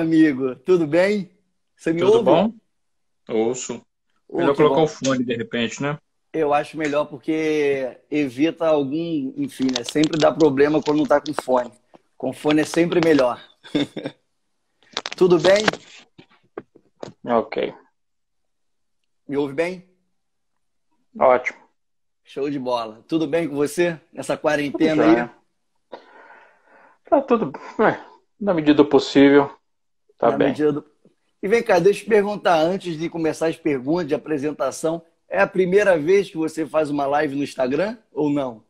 amigo, tudo bem? Você me Tudo ouve? bom? Ouço. Oh, Melhor que colocar o bom. fone de repente, né? Eu acho melhor porque evita algum, enfim, né? Sempre dá problema quando não tá com fone. Com fone é sempre melhor. Tudo bem? Ok. Me ouve bem? Ótimo. Show de bola. Tudo bem com você nessa Tudo quarentena aí? jóia. Tá tudo, na medida do possível, tá Na bem. medida do... E vem cá, deixa eu te perguntar antes de começar as perguntas de apresentação. É a primeira vez que você faz uma live no Instagram ou não?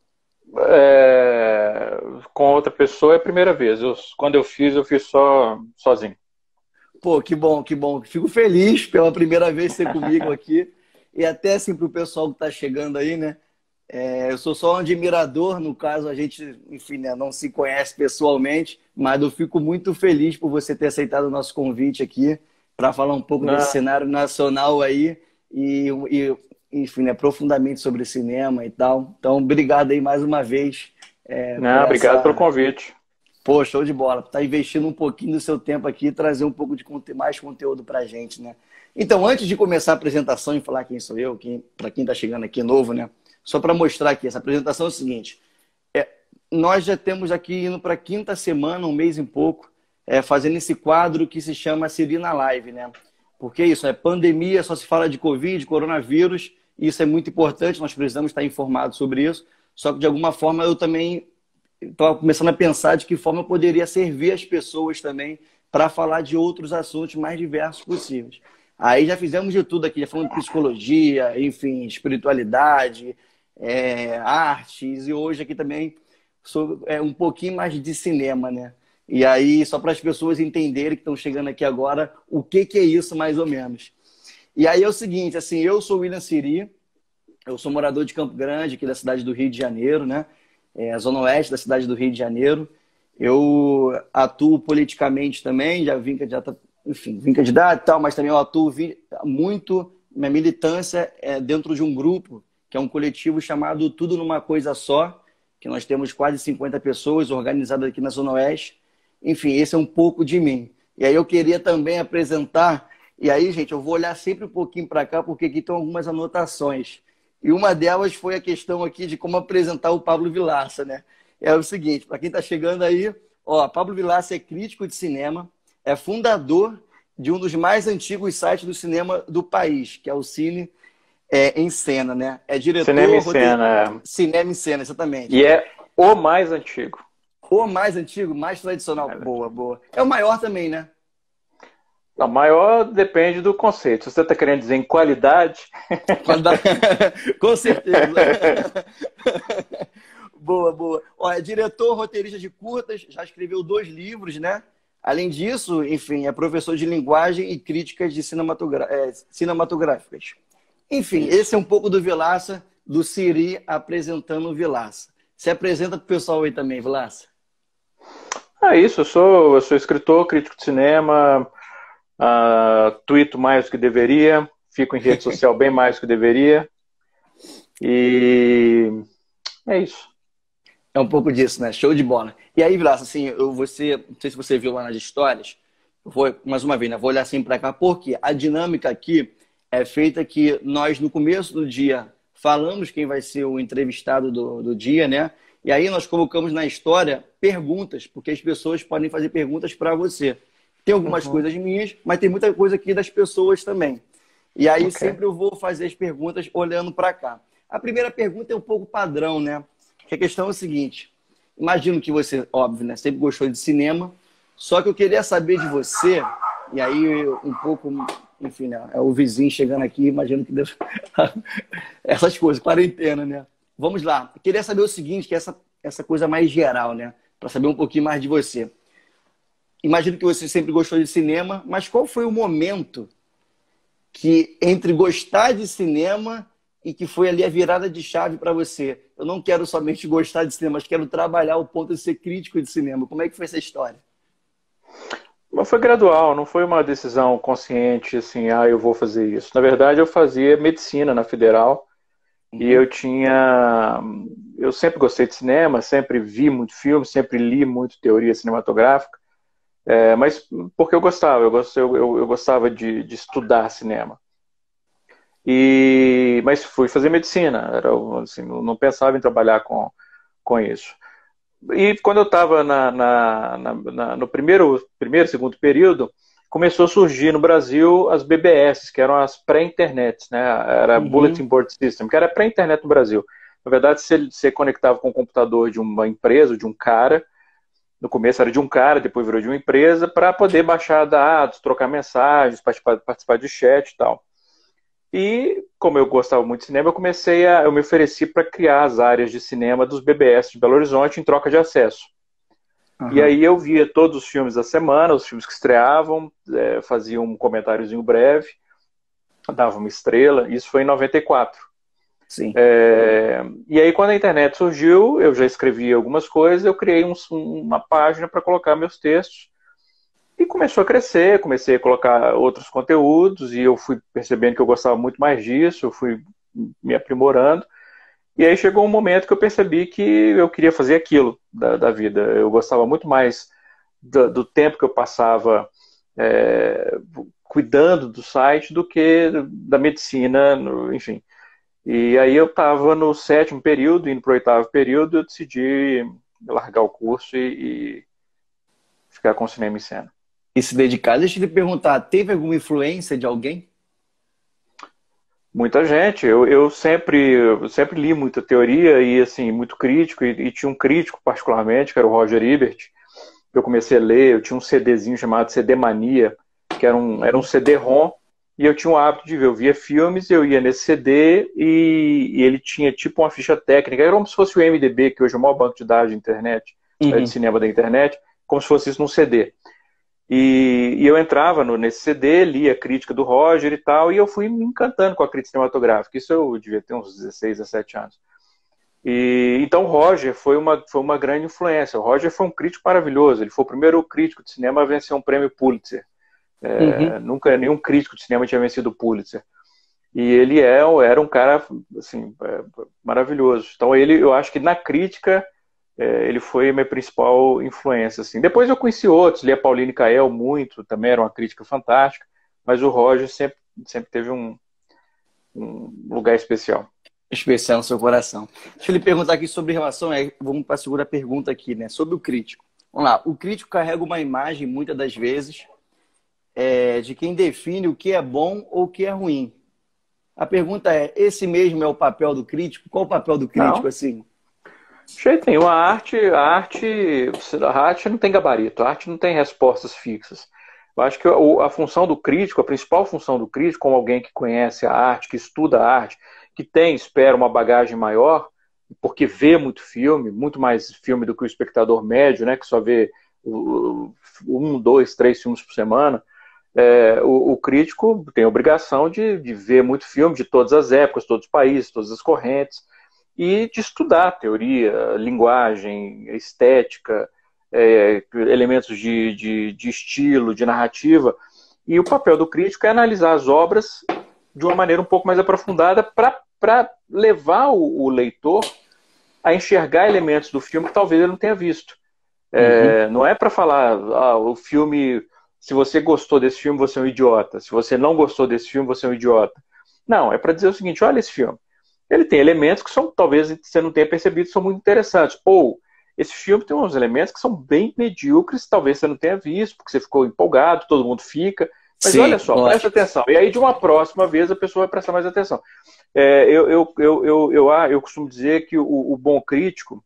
Com outra pessoa é a primeira vez. Quando eu fiz só sozinho. Pô, que bom, que bom. Fico feliz pela primeira vez ser comigo aqui. E até assim para o pessoal que está chegando aí, né? Eu sou só um admirador, no caso, a gente, enfim, né, não se conhece pessoalmente, mas eu fico muito feliz por você ter aceitado o nosso convite aqui para falar um pouco desse Não, cenário nacional aí e enfim, né, profundamente sobre cinema e tal. Então, obrigado aí mais uma vez por não, obrigado pelo essa. convite. Pô, show de bola. Tá investindo um pouquinho do seu tempo aqui e trazer um pouco de mais conteúdo pra gente, né? Então, antes de começar a apresentação e falar quem sou eu, para quem tá chegando aqui novo, né? Só para mostrar aqui, essa apresentação é o seguinte: é, nós já temos aqui indo para a quinta semana, um mês e pouco, fazendo esse quadro que se chama Siri na Live, né? Porque isso é pandemia, só se fala de Covid, coronavírus, e isso é muito importante, nós precisamos estar informados sobre isso. Só que de alguma forma eu também estava começando a pensar de que forma eu poderia servir as pessoas também para falar de outros assuntos mais diversos possíveis. Aí já fizemos de tudo aqui, já falamos de psicologia, enfim, espiritualidade, artes, e hoje aqui também um pouquinho mais de cinema, né? E aí, só para as pessoas entenderem que estão chegando aqui agora, o que, que é isso mais ou menos. E aí é o seguinte, assim, eu sou o William Siri, eu sou morador de Campo Grande, aqui da cidade do Rio de Janeiro, né? A zona oeste da cidade do Rio de Janeiro. Eu atuo politicamente também, enfim, vim candidato e tal, mas também eu atuo muito, minha militância é dentro de um grupo, que é um coletivo chamado Tudo Numa Coisa Só, que nós temos quase 50 pessoas organizadas aqui na zona oeste. Enfim, esse é um pouco de mim. E aí eu queria também apresentar, e aí, gente, eu vou olhar sempre um pouquinho para cá, porque aqui estão algumas anotações. E uma delas foi a questão aqui de como apresentar o Pablo Vilaça, né? É o seguinte, para quem está chegando aí, ó, Pablo Vilaça é crítico de cinema, é fundador de um dos mais antigos sites do cinema do país, que é o Cine em Cena, né? É Cinema em diretor, cena. Cinema em Cena, exatamente. E é o mais antigo. O mais antigo, mais tradicional. Boa, boa. É o maior também, né? A maior depende do conceito. Se você está querendo dizer em qualidade, Qualidade... Com certeza. Boa, boa. Ó, é diretor, roteirista de curtas, já escreveu 2 livros, né? Além disso, enfim, é professor de linguagem e críticas de cinematográficas. Enfim, esse isso. é um pouco do Vilaça, do Siri apresentando o Vilaça. Se apresenta para o pessoal aí também, Vilaça. É isso, eu sou escritor, crítico de cinema, tuito mais do que deveria, fico em rede social bem mais do que deveria, e é isso. É um pouco disso, né? Show de bola. E aí, Vilaça, assim, não sei se você viu lá nas histórias, eu vou, mais uma vez, né? Vou olhar assim para cá, porque a dinâmica aqui é feita que nós, no começo do dia, falamos quem vai ser o entrevistado do dia, né? E aí nós colocamos na história perguntas, porque as pessoas podem fazer perguntas para você. Tem algumas Uhum. coisas minhas, mas tem muita coisa aqui das pessoas também. E aí Ok. sempre eu vou fazer as perguntas olhando para cá. A primeira pergunta é um pouco padrão, né? Que a questão é o seguinte: imagino que você, óbvio, né, sempre gostou de cinema, só que eu queria saber de você, e aí um pouco, enfim, né, é o vizinho chegando aqui, imagino que deve... essas coisas, quarentena, né? Vamos lá. Eu queria saber o seguinte, que é essa coisa mais geral, né? Para saber um pouquinho mais de você. Imagino que você sempre gostou de cinema, mas qual foi o momento que entre gostar de cinema e que foi ali a virada de chave para você? Eu não quero somente gostar de cinema, mas quero trabalhar o ponto de ser crítico de cinema. Como é que foi essa história? Mas foi gradual, não foi uma decisão consciente, assim, eu vou fazer isso. Na verdade, eu fazia medicina na Federal e Uhum. eu sempre gostei de cinema, sempre vi muito filme, sempre li muito teoria cinematográfica. Mas porque eu gostava, eu gostava de estudar cinema. Mas fui fazer medicina, assim, não pensava em trabalhar com isso. E quando eu estava no segundo período, começou a surgir no Brasil as BBS, que eram as pré-internets, né? Era Uhum. Bulletin Board System, que era pré-internet no Brasil. Na verdade, você conectava com o computador de uma empresa, de um cara. No começo era de um cara, depois virou de uma empresa, para poder baixar dados, trocar mensagens, participar de chat e tal. E, como eu gostava muito de cinema, eu me ofereci para criar as áreas de cinema dos BBS de Belo Horizonte em troca de acesso. E Aham. aí eu via todos os filmes da semana, os filmes que estreavam, fazia um comentáriozinho breve, dava uma estrela, isso foi em 94. Sim. E aí quando a internet surgiu, eu já escrevia algumas coisas, eu criei uma página para colocar meus textos, e começou a crescer, comecei a colocar outros conteúdos, e eu fui percebendo que eu gostava muito mais disso, eu fui me aprimorando. E aí chegou um momento que eu percebi que eu queria fazer aquilo da vida. Eu gostava muito mais do tempo que eu passava cuidando do site do que da medicina, enfim. E aí eu estava no sétimo período, indo para o oitavo período, eu decidi largar o curso e ficar com cinema e cena. E se dedicar. Deixa eu te perguntar, teve alguma influência de alguém? Muita gente. Eu sempre li muita teoria e assim muito crítico e tinha um crítico particularmente que era o Roger Ebert. Eu comecei a ler. Eu tinha um CDzinho chamado CD Mania, que era um Uhum. CD-ROM, e eu tinha o hábito de ver. Eu via filmes, eu ia nesse CD e ele tinha tipo uma ficha técnica. Era como se fosse o IMDb, que hoje é o maior banco de dados de internet, de Uhum. cinema da internet, como se fosse isso num CD. E eu entrava nesse CD, lia a crítica do Roger e tal, e eu fui me encantando com a crítica cinematográfica. Isso eu devia ter uns 16, 17 anos. Então o Roger foi uma grande influência. O Roger foi um crítico maravilhoso. Ele foi o primeiro crítico de cinema a vencer um prêmio Pulitzer. Uhum. Nunca nenhum crítico de cinema tinha vencido o Pulitzer. E ele era um cara assim, maravilhoso. Então eu acho que na crítica ele foi a minha principal influência. Assim. Depois eu conheci outros, li a Pauline Kael muito, também era uma crítica fantástica, mas o Roger sempre teve um lugar especial. Especial no seu coração. Deixa eu lhe perguntar aqui sobre relação, vamos para a segunda pergunta aqui, né? Sobre o crítico. Vamos lá, o crítico carrega uma imagem, muitas das vezes, de quem define o que é bom ou o que é ruim. A pergunta é, esse mesmo é o papel do crítico? Qual o papel do crítico, Não, assim? de jeito nenhum. A arte não tem gabarito, a arte não tem respostas fixas. Eu acho que a função do crítico, a principal função do crítico, como alguém que conhece a arte, que estuda a arte, que tem, espera, uma bagagem maior, porque vê muito filme, muito mais filme do que o espectador médio, né, que só vê um, dois, três filmes por semana. O crítico tem a obrigação de ver muito filme de todas as épocas, todos os países, todas as correntes, e de estudar teoria, linguagem, estética, elementos de estilo, de narrativa. E o papel do crítico é analisar as obras de uma maneira um pouco mais aprofundada para levar o leitor a enxergar elementos do filme que talvez ele não tenha visto. Uhum. Não é para falar, o filme, se você gostou desse filme, você é um idiota. Se você não gostou desse filme, você é um idiota. Não, é para dizer o seguinte, olha esse filme. Ele tem elementos que talvez você não tenha percebido, são muito interessantes. Ou, esse filme tem uns elementos que são bem medíocres, talvez você não tenha visto, porque você ficou empolgado, todo mundo fica. Mas olha Sim, só, presta lógico. atenção. E aí, de uma próxima vez, a pessoa vai prestar mais atenção. Eu costumo dizer que o bom crítico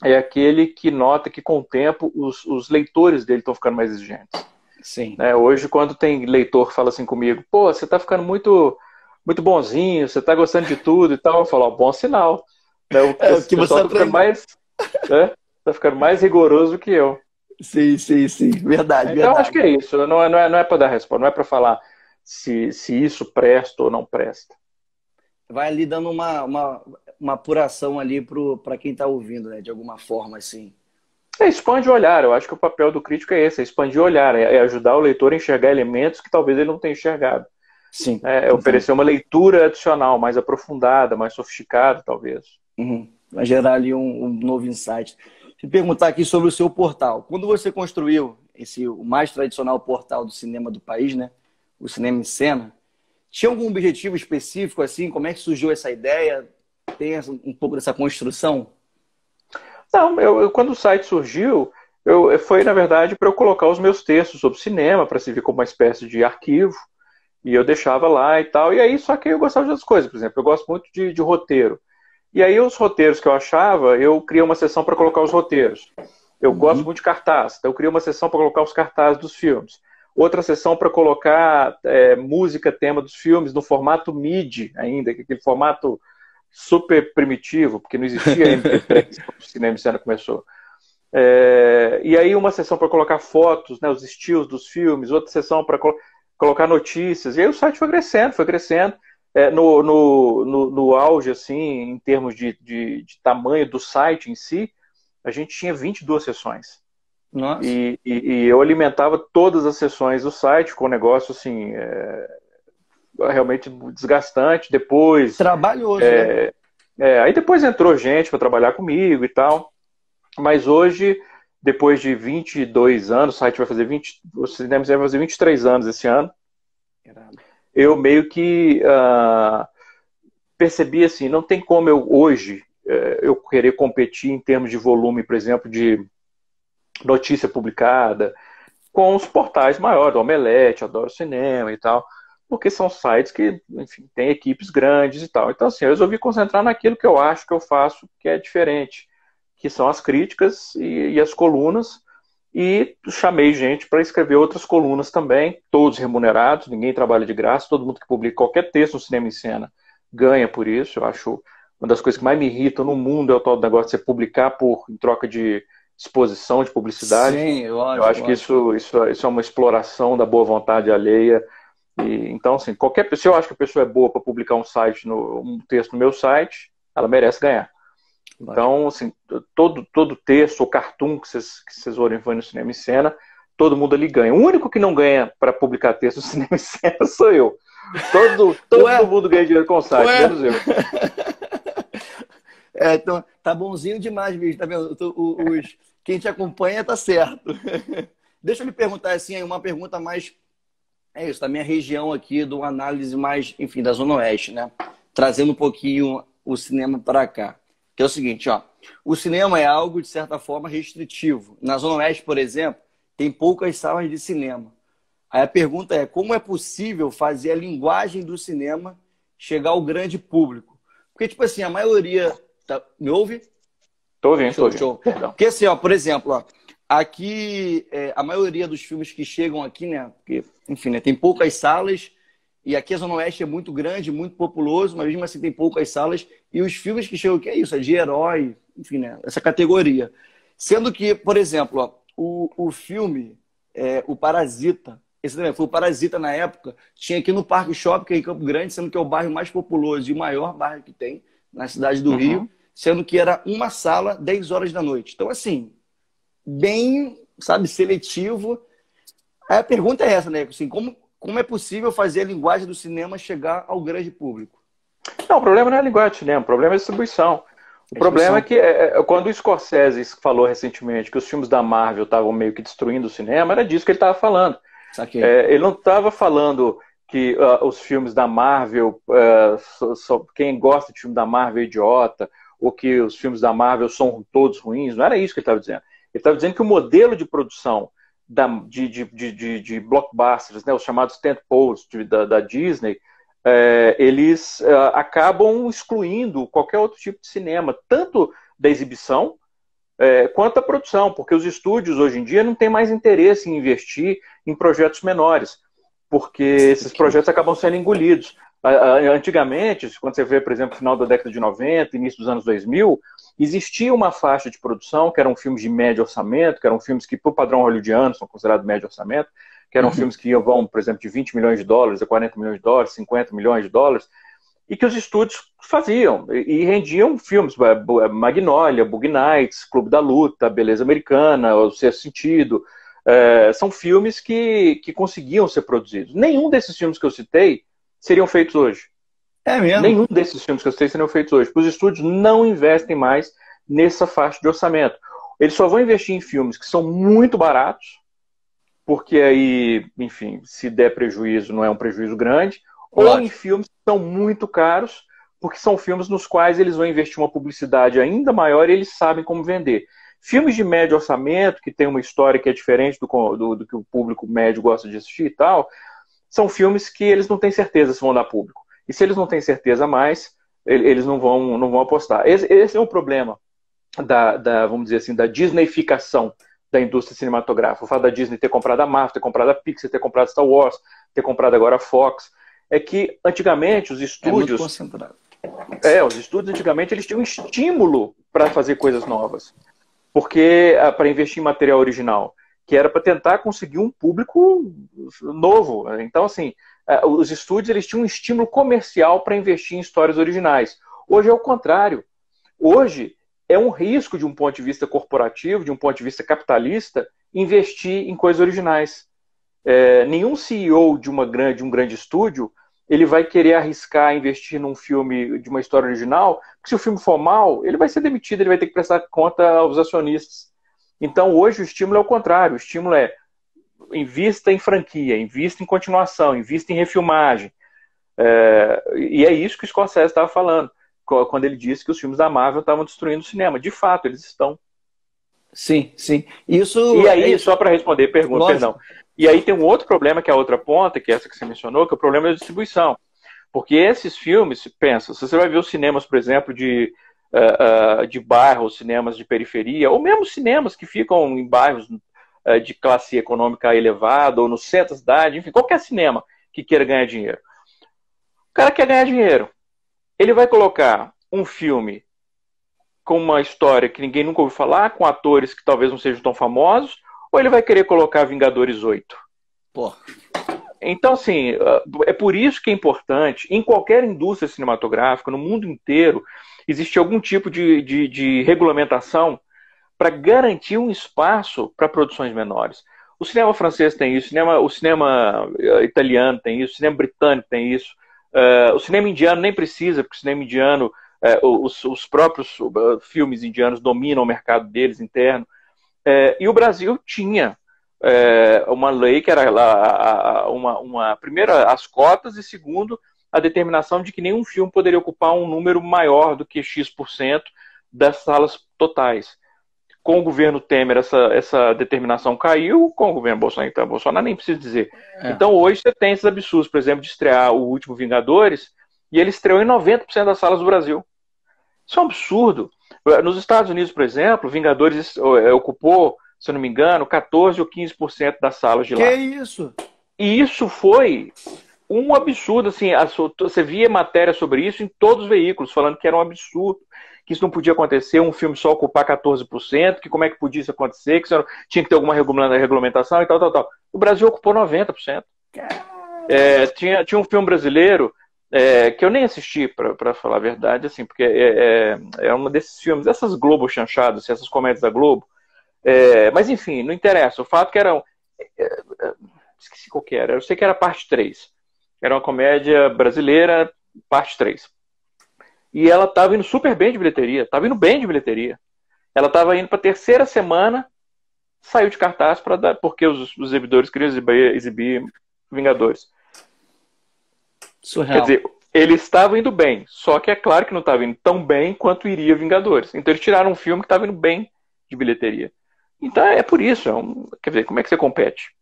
é aquele que nota que, com o tempo, os leitores dele estão ficando mais exigentes. Sim. Né? Hoje, quando tem leitor que fala assim comigo, pô, você está ficando muito, muito bonzinho, você está gostando de tudo e tal, eu falo, ó, bom sinal. Né? O É o que você pessoal está ficando aprende. mais, né? Tá ficando mais rigoroso que eu. Sim, sim, sim. Verdade, Então, acho que verdade. é isso. Não é para dar resposta, não é para falar se isso presta ou não presta. Vai ali dando uma apuração ali para quem está ouvindo, né? De alguma forma, assim. Expande o olhar. Eu acho que o papel do crítico é esse, é expandir o olhar, é ajudar o leitor a enxergar elementos que talvez ele não tenha enxergado. Sim, É então. oferecer uma leitura adicional, mais aprofundada, mais sofisticada, talvez. Uhum. Vai gerar ali um novo insight. Te perguntar aqui sobre o seu portal. Quando você construiu o mais tradicional portal do cinema do país, né? O Cinema em Cena. Tinha algum objetivo específico, assim? Como é que surgiu essa ideia? Tem um pouco dessa construção? Não, quando o site surgiu, foi, na verdade, para eu colocar os meus textos sobre cinema, para servir como uma espécie de arquivo, e eu deixava lá e tal. E aí, só que eu gostava de outras coisas, por exemplo, eu gosto muito de roteiro. E aí, os roteiros que eu achava, eu criei uma seção para colocar os roteiros. Eu gosto muito de cartaz, então eu criei uma seção para colocar os cartazes dos filmes. Outra seção para colocar música, tema dos filmes, no formato MIDI ainda, aquele formato super primitivo, porque não existia MP3 quando o Cinema em Cena começou. E aí uma seção para colocar fotos, né, os estilos dos filmes, outra seção para colocar notícias. E aí o site foi crescendo. No auge, assim, em termos de tamanho do site em si, a gente tinha 22 sessões. Nossa. E eu alimentava todas as sessões do site com um negócio assim, realmente desgastante. Depois. Trabalhoso, né? Aí depois entrou gente para trabalhar comigo e tal. Mas hoje, depois de 22 anos, o site vai fazer o Cinema vai fazer 23 anos esse ano. Eu meio que percebi assim, não tem como hoje eu querer competir em termos de volume, por exemplo, de notícia publicada, com os portais maiores, o Omelete, Adoro Cinema e tal, porque são sites que, enfim, tem equipes grandes e tal. Então, assim, eu resolvi concentrar naquilo que eu acho que eu faço que é diferente, que são as críticas e as colunas, e chamei gente para escrever outras colunas também, todos remunerados, ninguém trabalha de graça, todo mundo que publica qualquer texto no Cinema em Cena ganha por isso. Eu acho uma das coisas que mais me irritam no mundo é o tal negócio de você publicar em troca de exposição, de publicidade. Sim, lógico, eu acho que isso é uma exploração da boa vontade alheia. Então, assim, se eu acho que a pessoa é boa para publicar um texto no meu site, ela merece ganhar. Então, assim, todo texto ou cartoon que vocês forem no Cinema em Cena, todo mundo ali ganha. O único que não ganha para publicar texto no Cinema em Cena sou eu. Todo mundo ganha dinheiro com o site, menos eu. Então, tá bonzinho demais, bicho, tá vendo? Quem te acompanha tá certo. Deixa eu lhe perguntar assim, uma pergunta mais... É isso, da minha região aqui, de uma análise mais, enfim, da Zona Oeste, né? Trazendo um pouquinho o cinema para cá. Que é o seguinte, ó. O cinema é algo, de certa forma, restritivo. Na Zona Oeste, por exemplo, tem poucas salas de cinema. Aí a pergunta é, como é possível fazer a linguagem do cinema chegar ao grande público? Porque, tipo assim, a maioria... Me ouve? Tô ouvindo, show. Porque assim, ó, por exemplo, ó, aqui, a maioria dos filmes que chegam aqui, né? Porque, enfim, né, tem poucas salas, e aqui a Zona Oeste é muito grande, muito populoso, mas mesmo assim tem poucas salas, e os filmes que chegam aqui é isso, é de herói, enfim, né? Essa categoria. Sendo que, por exemplo, ó, o filme, o Parasita, esse também foi o Parasita na época, tinha aqui no Parque Shopping, que é em Campo Grande, sendo que é o bairro mais populoso e o maior bairro que tem na cidade do Rio, sendo que era uma sala, 10 horas da noite. Então, assim, bem, sabe, seletivo. Aí a pergunta é essa, né? Assim, como é possível fazer a linguagem do cinema chegar ao grande público? Não, o problema não é a linguagem do cinema, o problema é a distribuição. O problema é que, quando o Scorsese falou recentemente que os filmes da Marvel estavam meio que destruindo o cinema, era disso que ele estava falando. Ele não estava falando que os filmes da Marvel, quem gosta de filme da Marvel é idiota, ou que os filmes da Marvel são todos ruins. Não era isso que ele estava dizendo. Ele estava dizendo que o modelo de produção de blockbusters, né, os chamados tentpoles da Disney, eles acabam excluindo qualquer outro tipo de cinema, tanto da exibição quanto da produção, porque os estúdios hoje em dia não têm mais interesse em investir em projetos menores, porque esses projetos acabam sendo engolidos. Antigamente, quando você vê, por exemplo, no final da década de 90, início dos anos 2000, existia uma faixa de produção que eram filmes de médio orçamento, que eram filmes que, por padrão hollywoodiano, são considerados médio orçamento, que eram filmes que vão, por exemplo, de 20 milhões de dólares a 40 milhões de dólares, 50 milhões de dólares, e que os estúdios faziam e rendiam filmes, Magnolia, Bug Nights, Clube da Luta, Beleza Americana, O Sexto Sentido, são filmes que conseguiam ser produzidos. Nenhum desses filmes que eu citei seriam feitos hoje. É mesmo? Nenhum desses filmes que eu citei seriam feitos hoje. Os estúdios não investem mais nessa faixa de orçamento. Eles só vão investir em filmes que são muito baratos, porque aí, enfim, se der prejuízo, não é um prejuízo grande, ou em Lógico. filmes que são muito caros, porque são filmes nos quais eles vão investir uma publicidade ainda maior e eles sabem como vender. Filmes de médio orçamento, que tem uma história que é diferente do que o público médio gosta de assistir e tal, são filmes que eles não têm certeza se vão dar público. E se eles não têm certeza mais, eles não vão apostar. Esse é o problema vamos dizer assim, da Disneyficação da indústria cinematográfica. O fato da Disney ter comprado a Marvel, ter comprado a Pixar, ter comprado Star Wars, ter comprado agora a Fox, é que antigamente os estúdios... É muito concentrado. Os estúdios antigamente eles tinham um estímulo para fazer coisas novas. Porque para investir em material original, que era para tentar conseguir um público novo. Então, assim, os estúdios eles tinham um estímulo comercial para investir em histórias originais. Hoje é o contrário. Hoje é um risco de um ponto de vista corporativo, de um ponto de vista capitalista, investir em coisas originais. Nenhum CEO de um grande estúdio ele vai querer arriscar investir num filme de uma história original, porque se o filme for mal, ele vai ser demitido, ele vai ter que prestar conta aos acionistas. Então, hoje, o estímulo é o contrário. O estímulo é invista em franquia, invista em continuação, invista em refilmagem. E é isso que o Scorsese estava falando, quando ele disse que os filmes da Marvel estavam destruindo o cinema. De fato, eles estão. Sim, sim. Isso, e aí, só para responder pergunta, lógico. perdão. E aí tem um outro problema, que é a outra ponta, que é essa que você mencionou, que é o problema da distribuição. Porque esses filmes, pensa, se você vai ver os cinemas, por exemplo, de bairro, cinemas de periferia, ou mesmo cinemas que ficam em bairros de classe econômica elevada, ou no centro da cidade, enfim, qualquer cinema que queira ganhar dinheiro. O cara quer ganhar dinheiro. Ele vai colocar um filme com uma história que ninguém nunca ouviu falar, com atores que talvez não sejam tão famosos, ou ele vai querer colocar Vingadores 8? Pô. Então, assim, é por isso que é importante, em qualquer indústria cinematográfica, no mundo inteiro, existe algum tipo de regulamentação para garantir um espaço para produções menores. O cinema francês tem isso, o cinema italiano tem isso, o cinema britânico tem isso, o cinema indiano nem precisa, porque o cinema indiano, os próprios filmes indianos dominam o mercado deles interno. E o Brasil tinha uma lei que era primeiro as cotas e segundo a determinação de que nenhum filme poderia ocupar um número maior do que X% das salas totais. Com o governo Temer essa determinação caiu, com o governo Bolsonaro nem preciso dizer. Então hoje você tem esses absurdos, por exemplo, de estrear o último Vingadores e ele estreou em 90% das salas do Brasil. Isso é um absurdo. Nos Estados Unidos, por exemplo, Vingadores ocupou, se eu não me engano, 14% ou 15% das salas de lá. Que isso? E isso foi um absurdo. Assim, você via matéria sobre isso em todos os veículos, falando que era um absurdo, que isso não podia acontecer, um filme só ocupar 14%, que como é que podia isso acontecer, que tinha que ter alguma regulamentação e tal. O Brasil ocupou 90%. Tinha um filme brasileiro que eu nem assisti, para falar a verdade, assim, porque é um desses filmes, essas Globo chanchadas, essas comédias da Globo. Mas enfim, não interessa. O fato que era. Esqueci qual que era. Eu sei que era parte 3. Era uma comédia brasileira, parte 3. E ela estava indo super bem de bilheteria. Estava indo bem de bilheteria. Ela estava indo para a terceira semana, saiu de cartaz porque os exibidores queriam exibir Vingadores. Surreal. Quer dizer, ele estava indo bem, só que é claro que não estava indo tão bem quanto iria Vingadores. Então eles tiraram um filme que estava indo bem de bilheteria. Então é por isso. Quer dizer, como é que você compete?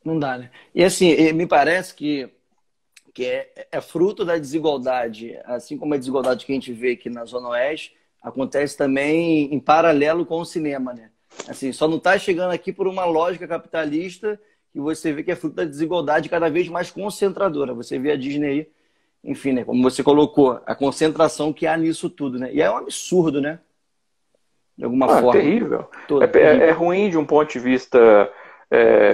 Não dá, né? E assim, me parece que é fruto da desigualdade, assim como a desigualdade que a gente vê aqui na Zona Oeste, acontece também em paralelo com o cinema, né? Assim, só não está chegando aqui por uma lógica capitalista que você vê que é fruto da desigualdade cada vez mais concentradora. Você vê a Disney aí, enfim, né? Como você colocou, a concentração que há nisso tudo, né? E é um absurdo, né? De alguma forma. Terrível. É ruim de um ponto de vista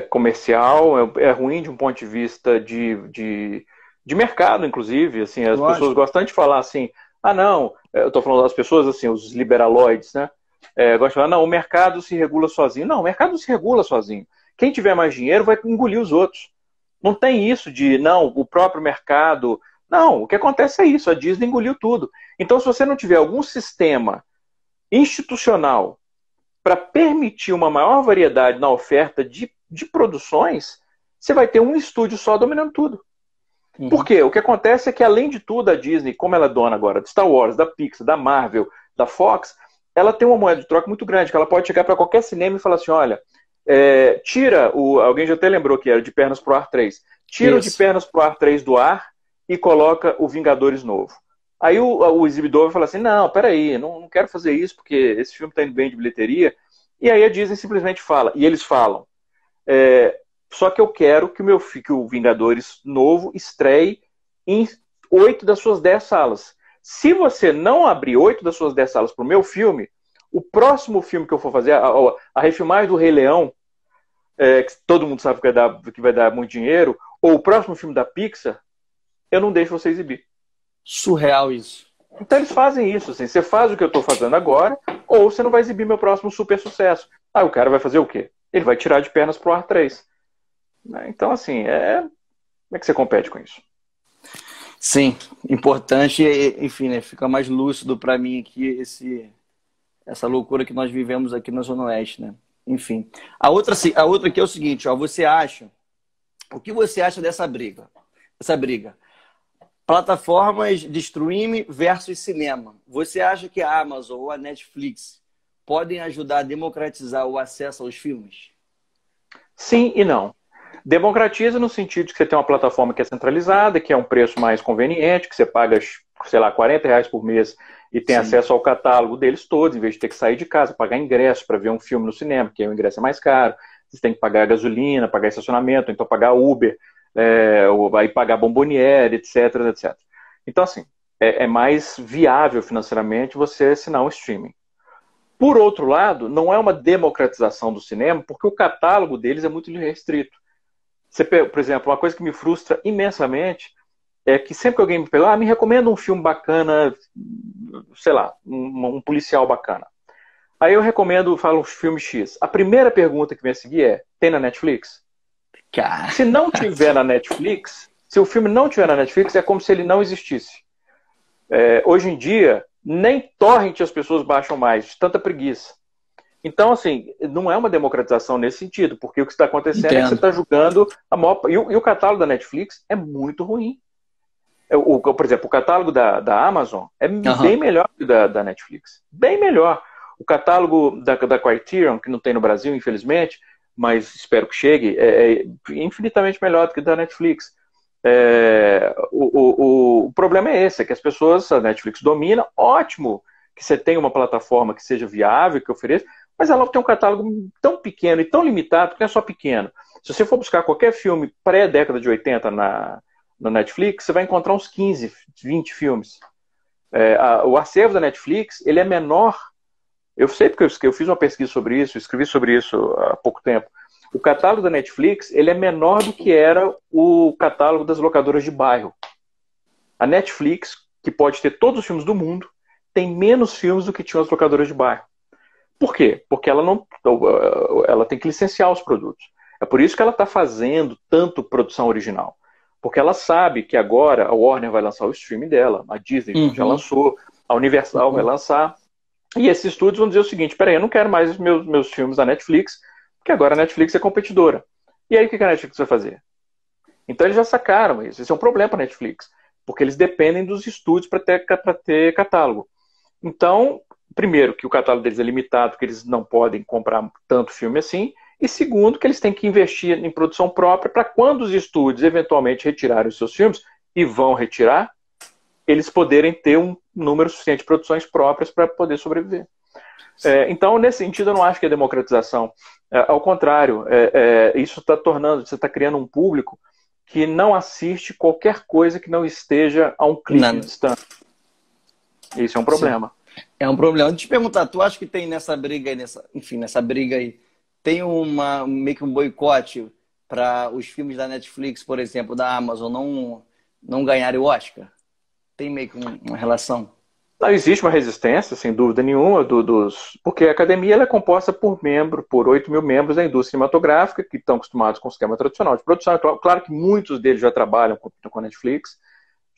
comercial, é ruim de um ponto de vista de mercado, inclusive. Assim, as pessoas gostam de falar assim, não, eu estou falando das pessoas, assim, os liberaloides, né? Gostam de falar, não, o mercado se regula sozinho. Não, o mercado não se regula sozinho. Quem tiver mais dinheiro vai engolir os outros. Não tem isso de, não, o próprio mercado. Não, o que acontece é isso, a Disney engoliu tudo. Então, se você não tiver algum sistema institucional para permitir uma maior variedade na oferta de de produções, você vai ter um estúdio só dominando tudo. Por quê? O que acontece é que, além de tudo, a Disney, como ela é dona agora de Star Wars, da Pixar, da Marvel, da Fox, ela tem uma moeda de troca muito grande, que ela pode chegar para qualquer cinema e falar assim, olha, tira alguém já até lembrou que era De Pernas pro Ar 3, tira o De Pernas pro Ar 3 do ar e coloca o Vingadores novo. Aí o exibidor vai falar assim, não, peraí, não quero fazer isso porque esse filme está indo bem de bilheteria. E aí a Disney simplesmente fala, e eles falam, só que eu quero que o Vingadores novo estreie em 8 das suas 10 salas. Se você não abrir 8 das suas 10 salas para o meu filme, o próximo filme que eu for fazer, a refilmagem do Rei Leão, que todo mundo sabe que vai dar muito dinheiro, ou o próximo filme da Pixar, eu não deixo você exibir. Surreal isso. Então eles fazem isso, assim, você faz o que eu estou fazendo agora, ou você não vai exibir meu próximo super sucesso. Aí o cara vai fazer o quê? Ele vai tirar De Pernas pro Ar 3. Então, assim, como é que você compete com isso? Sim, importante, enfim, né, fica mais lúcido para mim aqui essa loucura que nós vivemos aqui na Zona Oeste, né? Enfim. A outra aqui é o seguinte, ó, o que você acha dessa briga? Plataformas de streaming versus cinema. Você acha que a Amazon ou a Netflix podem ajudar a democratizar o acesso aos filmes? Sim e não. Democratiza no sentido de que você tem uma plataforma que é centralizada, que é um preço mais conveniente, que você paga, sei lá, R$40 por mês e tem acesso ao catálogo deles todos, em vez de ter que sair de casa, pagar ingresso para ver um filme no cinema, porque o ingresso é mais caro, você tem que pagar gasolina, pagar estacionamento, então pagar Uber, ou aí pagar bomboniere, etc, etc. Então, assim, é mais viável financeiramente você assinar um streaming. Por outro lado, não é uma democratização do cinema, porque o catálogo deles é muito restrito. Por exemplo, uma coisa que me frustra imensamente é que sempre que alguém me pergunta, me recomenda um filme bacana, sei lá, um policial bacana. Aí eu falo um filme X. A primeira pergunta que vem a seguir é, tem na Netflix? Cara. Se não tiver na Netflix, se o filme não tiver na Netflix, é como se ele não existisse. Hoje em dia, nem torrent as pessoas baixam mais, de tanta preguiça. Então, assim, não é uma democratização nesse sentido, porque o que está acontecendo é que você está julgando a maior... E o catálogo da Netflix é muito ruim. Por exemplo, o catálogo da Amazon é bem melhor que o da Netflix. Bem melhor. O catálogo da Criterion, que não tem no Brasil, infelizmente, mas espero que chegue, é infinitamente melhor do que o da Netflix. O problema é esse, é que a Netflix domina, ótimo que você tenha uma plataforma que seja viável, que ofereça, mas ela tem um catálogo tão pequeno e tão limitado, que não é só pequeno. Se você for buscar qualquer filme pré-década de 80 na Netflix, você vai encontrar uns 15, 20 filmes. O acervo da Netflix, ele é menor. Eu sei porque eu fiz uma pesquisa sobre isso, escrevi sobre isso há pouco tempo. O catálogo da Netflix, ele é menor do que era o catálogo das locadoras de bairro. A Netflix, que pode ter todos os filmes do mundo, tem menos filmes do que tinham as locadoras de bairro. Por quê? Porque ela tem que licenciar os produtos. É por isso que ela está fazendo tanto produção original. Porque ela sabe que agora a Warner vai lançar o streaming dela, a Disney já lançou, a Universal vai lançar. E esses estúdios vão dizer o seguinte, peraí, eu não quero mais meus filmes da Netflix, porque agora a Netflix é competidora. E aí o que a Netflix vai fazer? Então eles já sacaram isso. Esse é um problema para a Netflix, porque eles dependem dos estúdios para ter catálogo. Então, primeiro, que o catálogo deles é limitado, que eles não podem comprar tanto filme assim, e segundo, que eles têm que investir em produção própria para quando os estúdios eventualmente retirarem os seus filmes, e vão retirar, eles poderem ter um número suficiente de produções próprias para poder sobreviver. Então, nesse sentido, eu não acho que é democratização. Ao contrário, isso está você está criando um público que não assiste qualquer coisa que não esteja a um clique de distância. Isso é um problema. Sim. É um problema. Deixa eu te perguntar, tu acha que tem nessa briga aí, nessa briga aí, tem meio que um boicote para os filmes da Netflix, por exemplo, da Amazon, não ganharem o Oscar? Tem meio que uma relação? Não, existe uma resistência, sem dúvida nenhuma, porque a academia ela é composta por 8 mil membros da indústria cinematográfica, que estão acostumados com o esquema tradicional de produção. Claro que muitos deles já trabalham com a Netflix,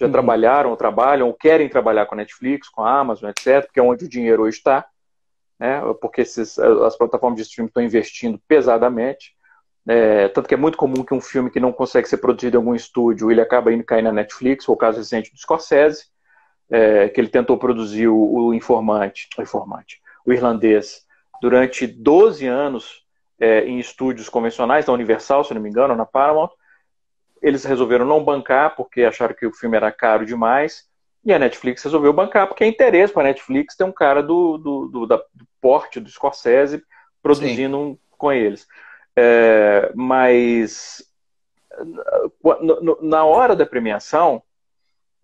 já trabalharam, ou trabalham, ou querem trabalhar com a Netflix, com a Amazon, etc., porque é onde o dinheiro hoje está, né? Porque as plataformas de streaming estão investindo pesadamente. Tanto que é muito comum que um filme que não consegue ser produzido em algum estúdio, ele acaba indo cair na Netflix, foi o caso recente do Scorsese, que ele tentou produzir o o Irlandês, durante 12 anos em estúdios convencionais, da Universal, se não me engano, ou na Paramount. Eles resolveram não bancar, porque acharam que o filme era caro demais, e a Netflix resolveu bancar, porque é interesse para a Netflix ter um cara do porte do Scorsese produzindo com eles. Mas na hora da premiação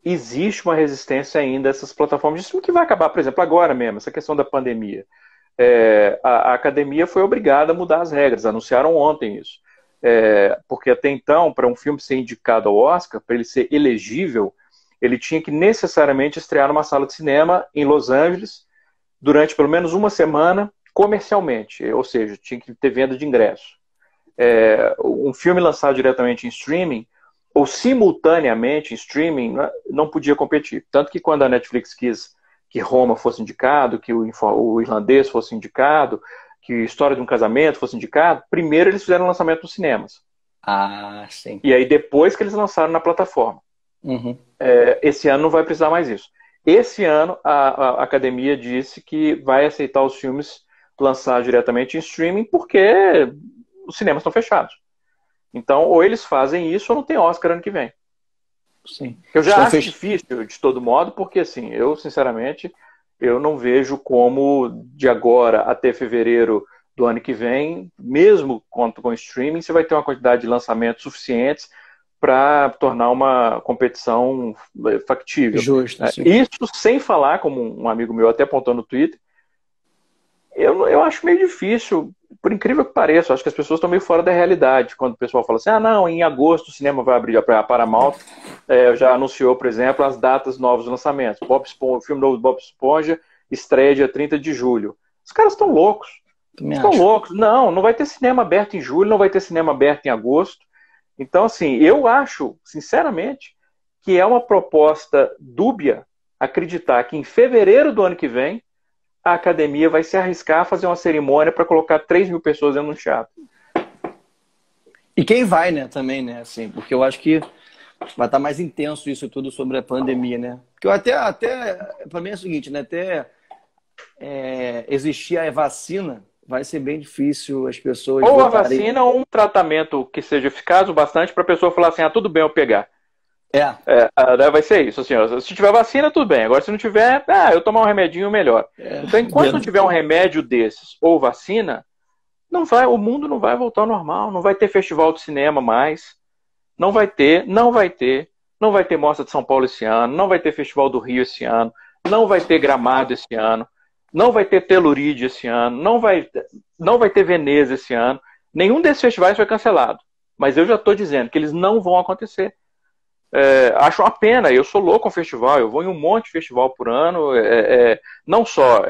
existe uma resistência ainda a essas plataformas de streaming, que vai acabar, por exemplo, agora mesmo, essa questão da pandemia. A academia foi obrigada a mudar as regras, anunciaram ontem isso. Porque até então, para um filme ser indicado ao Oscar, para ele ser elegível, ele tinha que necessariamente estrear numa sala de cinema em Los Angeles durante pelo menos uma semana comercialmente, ou seja, tinha que ter venda de ingresso. Um filme lançado diretamente em streaming ou simultaneamente em streaming não podia competir. Tanto que quando a Netflix quis que Roma fosse indicado, que o Irlandês fosse indicado, que História de um Casamento fosse indicado, primeiro eles fizeram o lançamento nos cinemas. Ah, sim. E aí depois que eles lançaram na plataforma. Uhum. Esse ano não vai precisar mais isso. Esse ano a academia disse que vai aceitar os filmes lançados diretamente em streaming porque os cinemas estão fechados. Então, ou eles fazem isso ou não tem Oscar ano que vem. Sim. Eu já acho difícil, de todo modo, porque assim, eu sinceramente, eu não vejo como de agora até fevereiro do ano que vem, mesmo com streaming, você vai ter uma quantidade de lançamentos suficientes para tornar uma competição factível. Justo, sim. Isso sem falar, como um amigo meu até apontou no Twitter, eu acho meio difícil, por incrível que pareça, eu acho que as pessoas estão meio fora da realidade, quando o pessoal fala assim, não, em agosto o cinema vai abrir, a Paramount já anunciou, por exemplo, as datas novos lançamentos. O filme novo do Bob Esponja estreia dia 30 de julho. Os caras estão loucos. Estão loucos. Não vai ter cinema aberto em julho, não vai ter cinema aberto em agosto. Então, assim, eu acho, sinceramente, que é uma proposta dúbia acreditar que em fevereiro do ano que vem a academia vai se arriscar a fazer uma cerimônia para colocar 3 mil pessoas dentro do teatro. E quem vai, né, também, né, assim, porque eu acho que vai estar mais intenso isso tudo sobre a pandemia, né? Porque eu até para mim é o seguinte, né, até existir a vacina, vai ser bem difícil as pessoas ou votarem... a vacina ou um tratamento que seja eficaz o bastante para a pessoa falar assim, tudo bem eu pegar. Vai ser isso, assim, ó, se tiver vacina, tudo bem. Agora, se não tiver, eu tomar um remedinho, melhor. Então, enquanto não tiver um remédio desses ou vacina, o mundo não vai voltar ao normal. Não vai ter festival de cinema mais. Não vai ter. Não vai ter Mostra de São Paulo esse ano. Não vai ter Festival do Rio esse ano. Não vai ter Gramado esse ano. Não vai ter Telluride esse ano. Não vai ter Veneza esse ano. Nenhum desses festivais foi cancelado. Mas eu já estou dizendo que eles não vão acontecer. Acho uma pena, eu sou louco com festival, eu vou em um monte de festival por ano, não só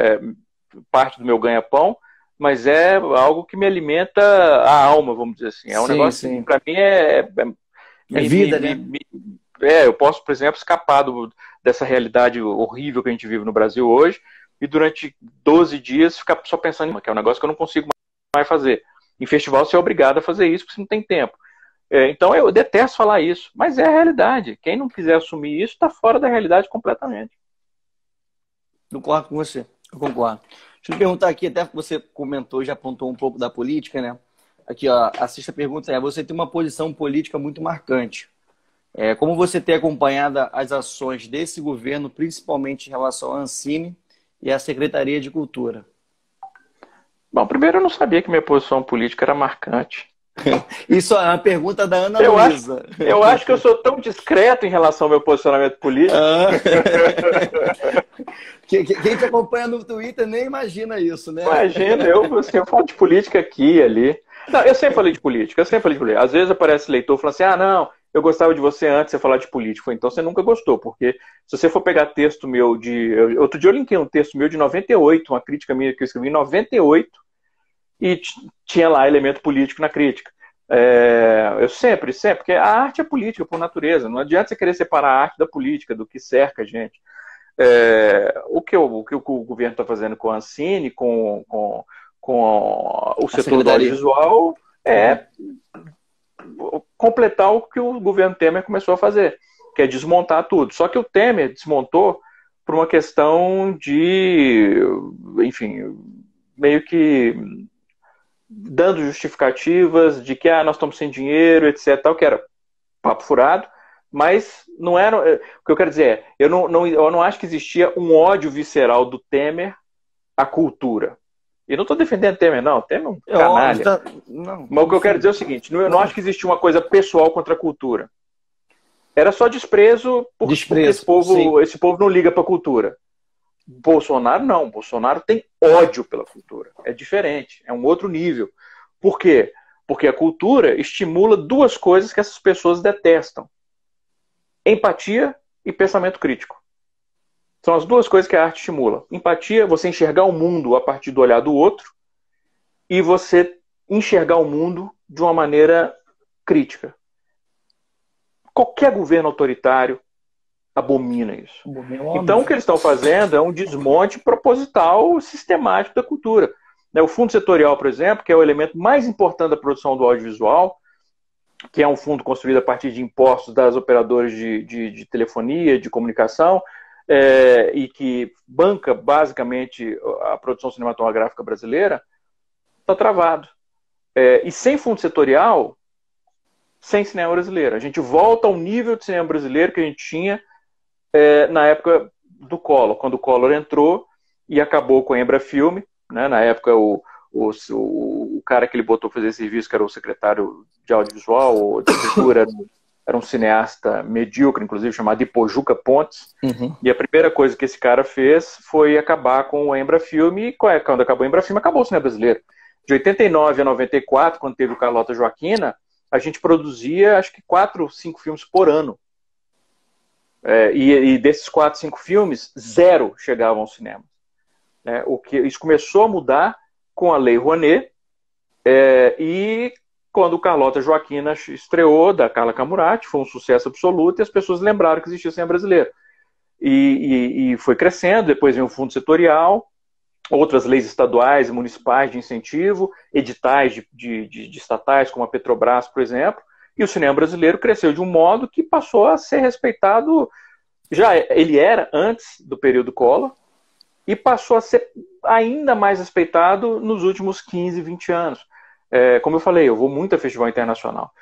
parte do meu ganha-pão, mas é algo que me alimenta a alma, vamos dizer assim. É um negócio que para mim é vida, né? Eu posso, por exemplo, escapar dessa realidade horrível que a gente vive no Brasil hoje e durante 12 dias ficar só pensando em que é um negócio que eu não consigo mais fazer. Em festival você é obrigado a fazer isso porque você não tem tempo. Então eu detesto falar isso, mas é a realidade. Quem não quiser assumir isso está fora da realidade completamente. Concordo com você, eu concordo. Deixa eu te perguntar aqui, até que você comentou, já apontou um pouco da política, né? Aqui, ó, a sexta pergunta você tem uma posição política muito marcante. Como você tem acompanhado as ações desse governo, principalmente em relação à Ancine e à Secretaria de Cultura? Bom, primeiro eu não sabia que minha posição política era marcante. Isso é uma pergunta da Ana Luísa. Eu acho que eu sou tão discreto em relação ao meu posicionamento político. Quem te acompanha no Twitter nem imagina isso, né? Imagina, eu falo de política aqui e ali. Não, eu sempre falei de política, Às vezes aparece leitor falando assim, não, eu gostava de você antes de você falar de política. Então você nunca gostou, porque se você for pegar texto meu outro dia eu linkei um texto meu de 98, uma crítica minha que eu escrevi em 98, e tinha lá elemento político na crítica. Eu sempre, porque a arte é política por natureza, não adianta você querer separar a arte da política, do que cerca a gente. O que o governo está fazendo com a Ancine, com o setor do audiovisual, completar o que o governo Temer começou a fazer, que é desmontar tudo. Só que o Temer desmontou por uma questão de, enfim, meio que dando justificativas de que nós estamos sem dinheiro, etc, tal, que era papo furado, mas não era. O que eu quero dizer é, eu não acho que existia um ódio visceral do Temer à cultura. E não estou defendendo Temer, não. Temer é um canalha. Não, mas o que eu quero dizer é o seguinte, eu não acho que existia uma coisa pessoal contra a cultura. Era só desprezo, porque esse povo não liga para a cultura. Bolsonaro não. Bolsonaro tem ódio pela cultura. É diferente. É um outro nível. Por quê? Porque a cultura estimula duas coisas que essas pessoas detestam. Empatia e pensamento crítico. São as duas coisas que a arte estimula. Empatia, você enxergar o mundo a partir do olhar do outro, e você enxergar o mundo de uma maneira crítica. Qualquer governo autoritário abomina isso. Então, o que eles estão fazendo é um desmonte proposital, sistemático da cultura. O fundo setorial, por exemplo, que é o elemento mais importante da produção do audiovisual, que é um fundo construído a partir de impostos das operadoras de telefonia, de comunicação, e que banca basicamente a produção cinematográfica brasileira, está travado. E sem fundo setorial, sem cinema brasileiro. A gente volta ao nível de cinema brasileiro que a gente tinha na época do Collor, quando o Collor entrou e acabou com a Embrafilme, né? Na época o cara que ele botou para fazer serviço, que era o secretário de audiovisual ou de cultura, era um cineasta medíocre, inclusive, chamado Ipojuca Pontes. Uhum. E a primeira coisa que esse cara fez foi acabar com a Embrafilme, e quando acabou a Embrafilme, acabou o cinema brasileiro. De 89 a 94, quando teve o Carlota Joaquina, a gente produzia, acho que 4 ou 5 filmes por ano. E desses 4, 5 filmes, 0 chegavam ao cinema. Isso começou a mudar com a Lei Rouanet, e quando o Carlota Joaquina estreou, da Carla Camurati, foi um sucesso absoluto, e as pessoas lembraram que existia cinema brasileiro. E foi crescendo, depois veio o fundo setorial, outras leis estaduais e municipais de incentivo, editais de estatais, como a Petrobras, por exemplo, e o cinema brasileiro cresceu de um modo que passou a ser respeitado, ele era antes do período Collor, e passou a ser ainda mais respeitado nos últimos 15, 20 anos. Como eu falei, eu vou muito a festival internacional.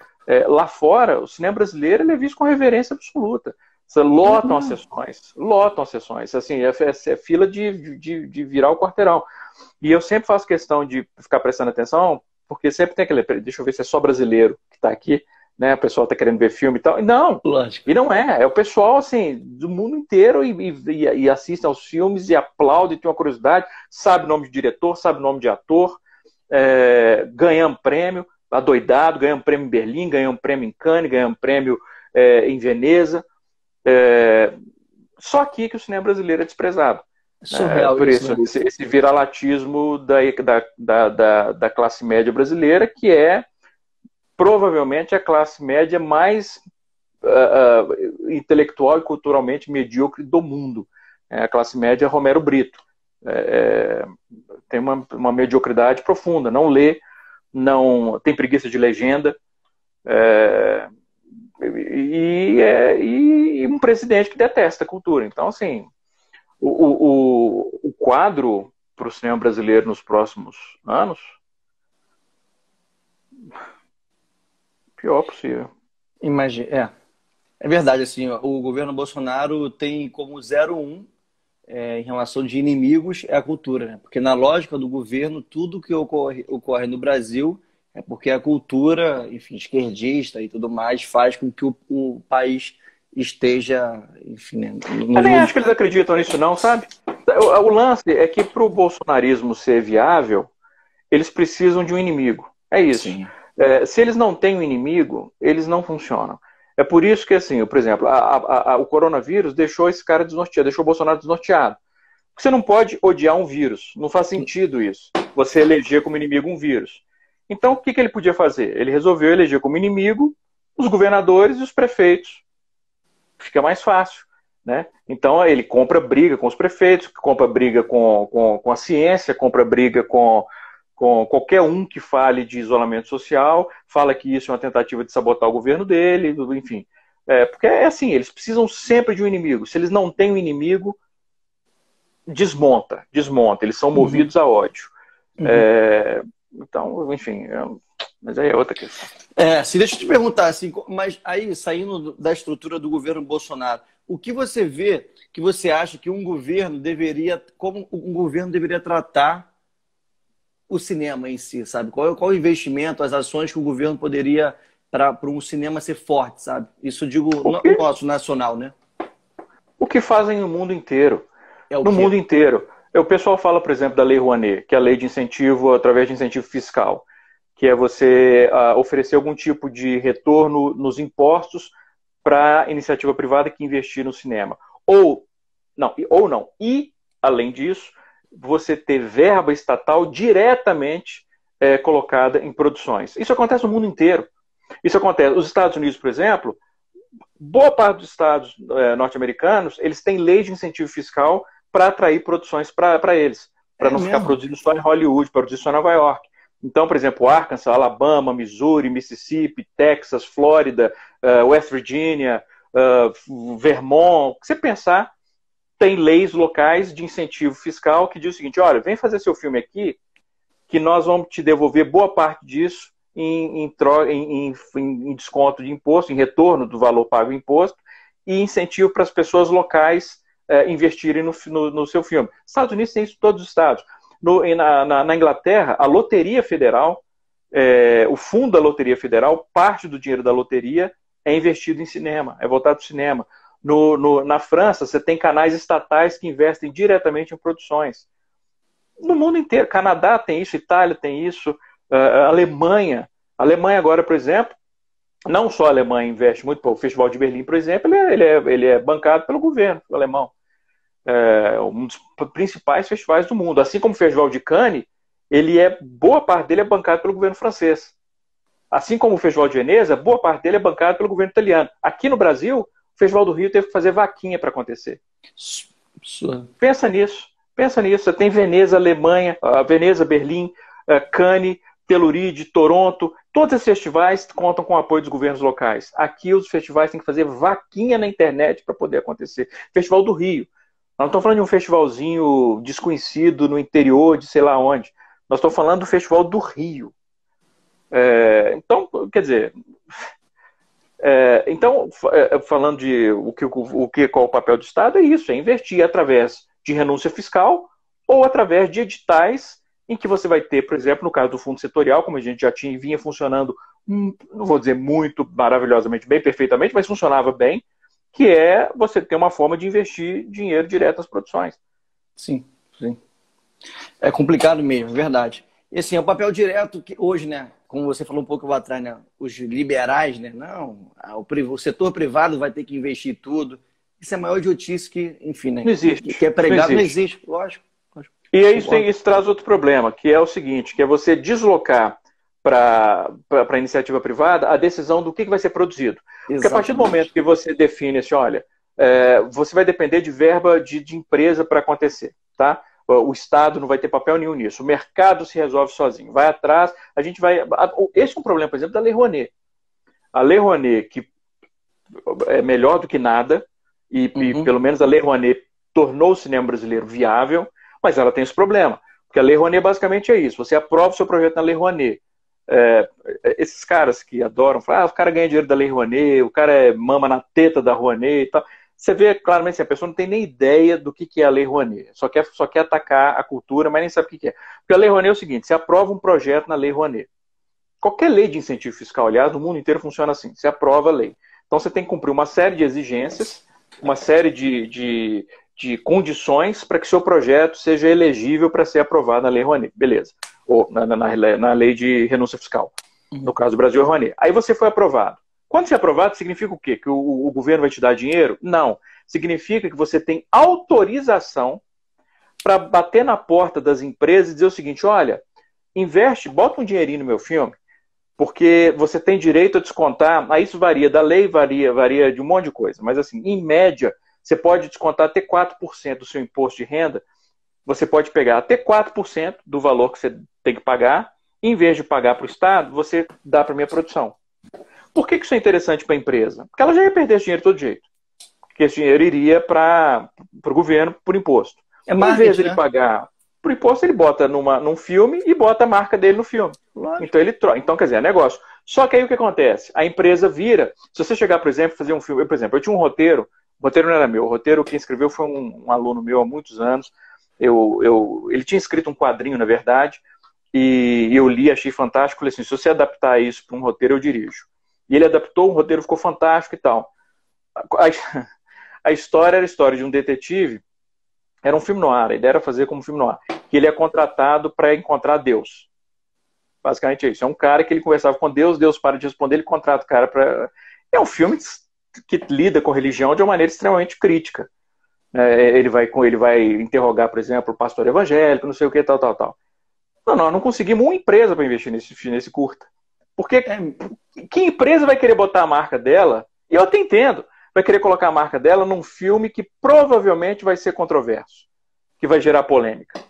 Lá fora, o cinema brasileiro ele é visto com reverência absoluta. Lotam as sessões. Assim, é fila de virar o quarteirão. E eu sempre faço questão de ficar prestando atenção, porque sempre tem aquele... Deixa eu ver se é só brasileiro que está aqui, né? O pessoal está querendo ver filme e tal. Não, lógico. E não é. É o pessoal, assim, do mundo inteiro e assiste aos filmes e aplaude, tem uma curiosidade, sabe o nome de diretor, sabe o nome de ator, ganhamos prêmio, adoidado, ganhamos prêmio em Berlim, ganhamos prêmio em Cannes, ganhamos prêmio em Veneza. Só aqui que o cinema brasileiro é desprezado. Surreal por isso, né? esse viralatismo da classe média brasileira, que é provavelmente a classe média mais intelectual e culturalmente medíocre do mundo. A classe média Romero Brito. Tem uma mediocridade profunda, não lê, não tem preguiça de legenda, e um presidente que detesta a cultura. Então, assim, o quadro para o cinema brasileiro nos próximos anos, pior possível. Imagina, é verdade, assim, o governo Bolsonaro tem como 01 em relação de inimigos é a cultura, né? Porque na lógica do governo, tudo que ocorre no Brasil é porque a cultura, enfim, esquerdista e tudo mais, faz com que o país esteja, enfim, né, Eu nem acho que eles acreditam nisso não, sabe? O lance é que para o bolsonarismo ser viável, eles precisam de um inimigo. É isso. Se eles não têm um inimigo, eles não funcionam. É por isso que, assim, por exemplo, o coronavírus deixou esse cara desnorteado, deixou o Bolsonaro desnorteado. Porque você não pode odiar um vírus. Não faz sentido isso. Você eleger como inimigo um vírus. Então, o que ele podia fazer? Ele resolveu eleger como inimigo os governadores e os prefeitos. Fica mais fácil, né? Então, ele compra briga com os prefeitos, compra briga com a ciência, compra briga com com qualquer um que fale de isolamento social, fala que isso é uma tentativa de sabotar o governo dele, enfim. Porque é assim, eles precisam sempre de um inimigo. Se eles não têm um inimigo, desmonta. Eles são movidos a ódio. Então, enfim, mas aí é outra questão. Se deixa eu te perguntar, assim, mas aí, saindo da estrutura do governo Bolsonaro, o que você vê, que você acha que um governo deveria, como um governo deveria tratar o cinema em si, sabe? Qual o investimento, as ações que o governo poderia para um cinema ser forte, sabe? Isso eu digo no nosso nacional, né? O que fazem no mundo inteiro. No mundo inteiro. O pessoal fala, por exemplo, da Lei Rouanet, que é a lei de incentivo através de incentivo fiscal, que é você oferecer algum tipo de retorno nos impostos para a iniciativa privada que investir no cinema. Ou não. E, além disso, você ter verba estatal diretamente colocada em produções. Isso acontece no mundo inteiro. Isso acontece. Os Estados Unidos, por exemplo, boa parte dos estados norte-americanos, eles têm lei de incentivo fiscal para atrair produções para eles, para não ficar produzindo só em Hollywood, para produzir só em Nova York. Então, por exemplo, Arkansas, Alabama, Missouri, Mississippi, Texas, Flórida, West Virginia, Vermont, o que você pensar, tem leis locais de incentivo fiscal que diz o seguinte: olha, vem fazer seu filme aqui, que nós vamos te devolver boa parte disso em desconto de imposto, em retorno do valor pago em imposto, e incentivo para as pessoas locais investirem no seu filme. Estados Unidos tem isso em todos os estados. Na Inglaterra, a Loteria Federal, o fundo da Loteria Federal, parte do dinheiro da loteria é investido em cinema, é voltado para o cinema. Na França, você tem canais estatais que investem diretamente em produções. No mundo inteiro, Canadá tem isso, Itália tem isso, Alemanha agora, por exemplo, não só a Alemanha investe muito, o Festival de Berlim, por exemplo, ele é bancado pelo governo alemão. Um dos principais festivais do mundo. Assim como o Festival de Cannes, boa parte dele é bancado pelo governo francês. Assim como o Festival de Veneza, boa parte dele é bancado pelo governo italiano. Aqui no Brasil, o Festival do Rio teve que fazer vaquinha para acontecer. Pensa nisso. Você tem Veneza, Alemanha, Veneza, Berlim, Cannes, Telluride, Toronto. Todos esses festivais contam com o apoio dos governos locais. Aqui os festivais têm que fazer vaquinha na internet para poder acontecer. Festival do Rio. Nós não estamos falando de um festivalzinho desconhecido no interior de sei lá onde. Nós estamos falando do Festival do Rio. Então, quer dizer... falando de qual é o papel do Estado, é isso, é investir através de renúncia fiscal ou através de editais em que você vai ter, por exemplo, no caso do fundo setorial, como a gente já vinha funcionando, não vou dizer muito maravilhosamente bem, perfeitamente, mas funcionava bem, que é você ter uma forma de investir dinheiro direto nas produções. Sim. É complicado mesmo, verdade. E assim, é o papel direto que hoje, né, como você falou um pouco atrás, né, os liberais, né, não, o setor privado vai ter que investir tudo. Isso é a maior idiotice que, enfim, né, não existe. Que é pregado, não existe, lógico. E aí isso traz outro problema, que é o seguinte, que é você deslocar para a iniciativa privada a decisão do que vai ser produzido. Exatamente. Porque a partir do momento que você define assim, olha, você vai depender de verba de empresa para acontecer, tá? O Estado não vai ter papel nenhum nisso. O mercado se resolve sozinho. Vai atrás, a gente vai... Esse é um problema, por exemplo, da Lei Rouanet. A Lei Rouanet, que é melhor do que nada, e pelo menos a Lei Rouanet tornou o cinema brasileiro viável, mas ela tem esse problema. Porque a Lei Rouanet basicamente é isso. Você aprova o seu projeto na Lei Rouanet. Esses caras que adoram falar, o cara ganha dinheiro da Lei Rouanet, o cara mama na teta da Rouanet e tal. Você vê claramente assim, a pessoa não tem nem ideia do que é a Lei Rouanet. Só quer atacar a cultura, mas nem sabe o que é. Porque a Lei Rouanet é o seguinte, você aprova um projeto na Lei Rouanet. Qualquer lei de incentivo fiscal, aliás, no mundo inteiro funciona assim. Você aprova a lei. Então você tem que cumprir uma série de exigências, uma série de condições para que seu projeto seja elegível para ser aprovado na Lei Rouanet. Beleza. Ou na lei de renúncia fiscal. No caso do Brasil é Rouanet. Aí você foi aprovado. Quando você é aprovado, significa o quê? Que o governo vai te dar dinheiro? Não. Significa que você tem autorização para bater na porta das empresas e dizer o seguinte, olha, investe, bota um dinheirinho no meu filme, porque você tem direito a descontar, aí isso varia da lei, varia de um monte de coisa, mas assim, em média, você pode descontar até 4% do seu imposto de renda, você pode pegar até 4% do valor que você tem que pagar, em vez de pagar para o Estado, você dá para a minha produção. Por que isso é interessante para a empresa? Porque ela já ia perder esse dinheiro de todo jeito. Porque esse dinheiro iria para o governo por imposto. É Em marketing, vez de ele né? pagar por imposto, ele bota num filme e bota a marca dele no filme. Lógico. Então, quer dizer, é negócio. Só que aí o que acontece? A empresa vira. Se você chegar, por exemplo, fazer um filme. Por exemplo, eu tinha um roteiro. O roteiro não era meu. O roteiro quem escreveu foi um aluno meu há muitos anos. Ele tinha escrito um quadrinho, na verdade, e eu li, achei fantástico. Falei assim: se você adaptar isso para um roteiro, eu dirijo. E ele adaptou, o roteiro ficou fantástico e tal. A história era a história de um detetive. Era um filme noir, a ideia era fazer como um filme noir. Que ele é contratado para encontrar Deus. Basicamente é isso. É um cara que ele conversava com Deus, Deus para de responder, ele contrata o cara para... É um filme que lida com religião de uma maneira extremamente crítica. Ele vai interrogar, por exemplo, o pastor evangélico, não sei o que, tal. Nós não conseguimos uma empresa para investir nesse curta. Porque que empresa vai querer botar a marca dela? E eu até entendo. Vai querer colocar a marca dela num filme que provavelmente vai ser controverso, que vai gerar polêmica.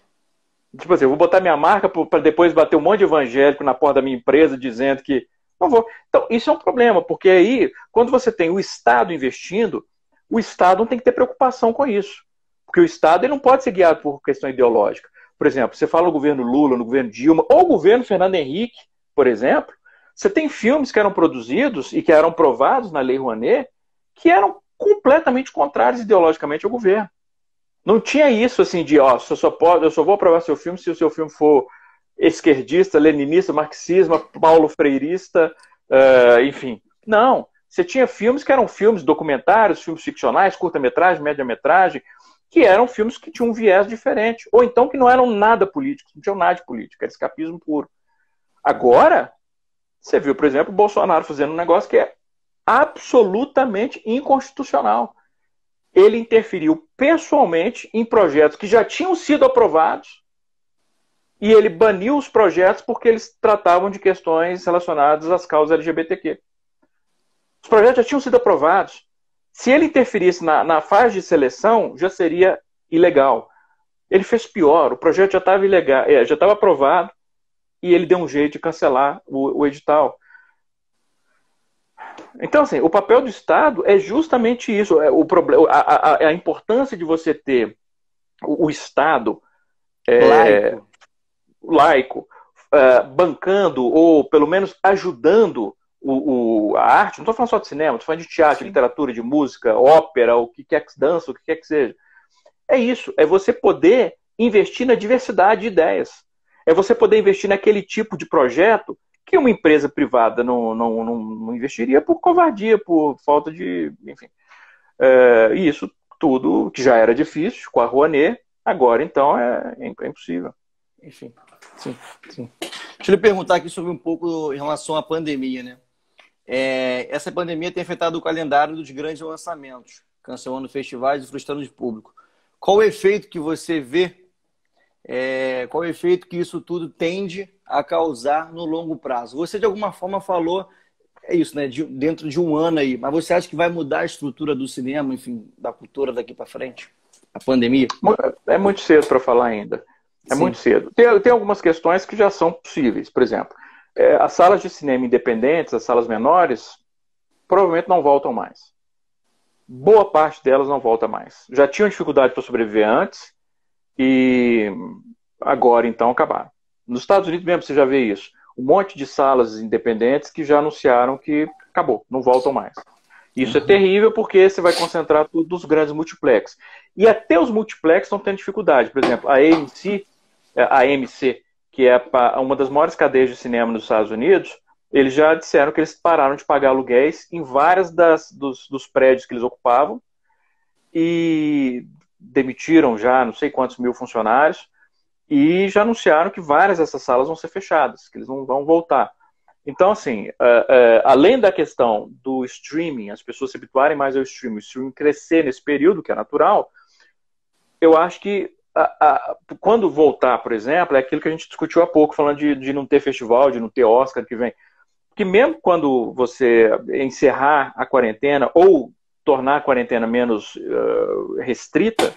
Tipo assim, eu vou botar minha marca para depois bater um monte de evangélico na porta da minha empresa dizendo que não vou. Então, isso é um problema, porque aí, quando você tem o Estado investindo, o Estado não tem que ter preocupação com isso. Porque o Estado ele não pode ser guiado por questão ideológica. Por exemplo, você fala no governo Lula, no governo Dilma, ou o governo Fernando Henrique, por exemplo, você tem filmes que eram produzidos e que eram provados na Lei Rouanet que eram completamente contrários ideologicamente ao governo. Não tinha isso assim de, eu só vou aprovar seu filme se o seu filme for esquerdista, leninista, marxista, paulo freirista, enfim. Não. Você tinha filmes que eram filmes documentários, filmes ficcionais, curta-metragem, média-metragem, que eram filmes que tinham um viés diferente. Ou então que não eram nada políticos, não tinham nada de política, era escapismo puro. Agora, você viu, por exemplo, o Bolsonaro fazendo um negócio que é absolutamente inconstitucional. Ele interferiu pessoalmente em projetos que já tinham sido aprovados e ele baniu os projetos porque eles tratavam de questões relacionadas às causas LGBTQ. Os projetos já tinham sido aprovados. Se ele interferisse na fase de seleção, já seria ilegal. Ele fez pior, o projeto já estava ilegal, já estava aprovado e ele deu um jeito de cancelar o edital. Então, assim, o papel do Estado é justamente isso. A importância de você ter o Estado laico bancando ou pelo menos ajudando a arte. Não estou falando só de cinema, estou falando de teatro, de literatura, de música, ópera, o que quer que dança, o que quer que seja. É isso, é você poder investir na diversidade de ideias. É você poder investir naquele tipo de projeto que uma empresa privada não investiria por covardia, por falta de... Enfim. E isso tudo, que já era difícil com a Rouanet, agora então é impossível. Enfim, sim. Deixa eu lhe perguntar aqui sobre um pouco em relação à pandemia, né? Essa pandemia tem afetado o calendário dos grandes lançamentos, cancelando festivais e frustrando o público. Qual o efeito que você vê? Qual o efeito que isso tudo tende a causar no longo prazo? Você, de alguma forma, falou, isso, né? Dentro de um ano aí, mas você acha que vai mudar a estrutura do cinema, enfim, da cultura daqui para frente? A pandemia? É muito cedo para falar ainda. Muito cedo. Tem algumas questões que já são possíveis. Por exemplo, as salas de cinema independentes, as salas menores, provavelmente não voltam mais. Boa parte delas não volta mais. Já tinham dificuldade para sobreviver antes e agora, então, acabaram. Nos Estados Unidos mesmo você já vê isso. Um monte de salas independentes que já anunciaram que acabou, não voltam mais. Isso é terrível porque você vai concentrar tudo nos grandes multiplex. E até os multiplex estão tendo dificuldade. Por exemplo, a AMC, que é uma das maiores cadeias de cinema nos Estados Unidos, eles já disseram que eles pararam de pagar aluguéis em várias dos prédios que eles ocupavam e demitiram já não sei quantos mil funcionários e já anunciaram que várias dessas salas vão ser fechadas, que eles não vão voltar. Então, assim, além da questão do streaming, as pessoas se habituarem mais ao streaming, o streaming crescer nesse período, que é natural, eu acho que quando voltar, por exemplo, é aquilo que a gente discutiu há pouco, falando de não ter festival, de não ter Oscar que vem. Porque mesmo quando você encerrar a quarentena ou tornar a quarentena menos restrita,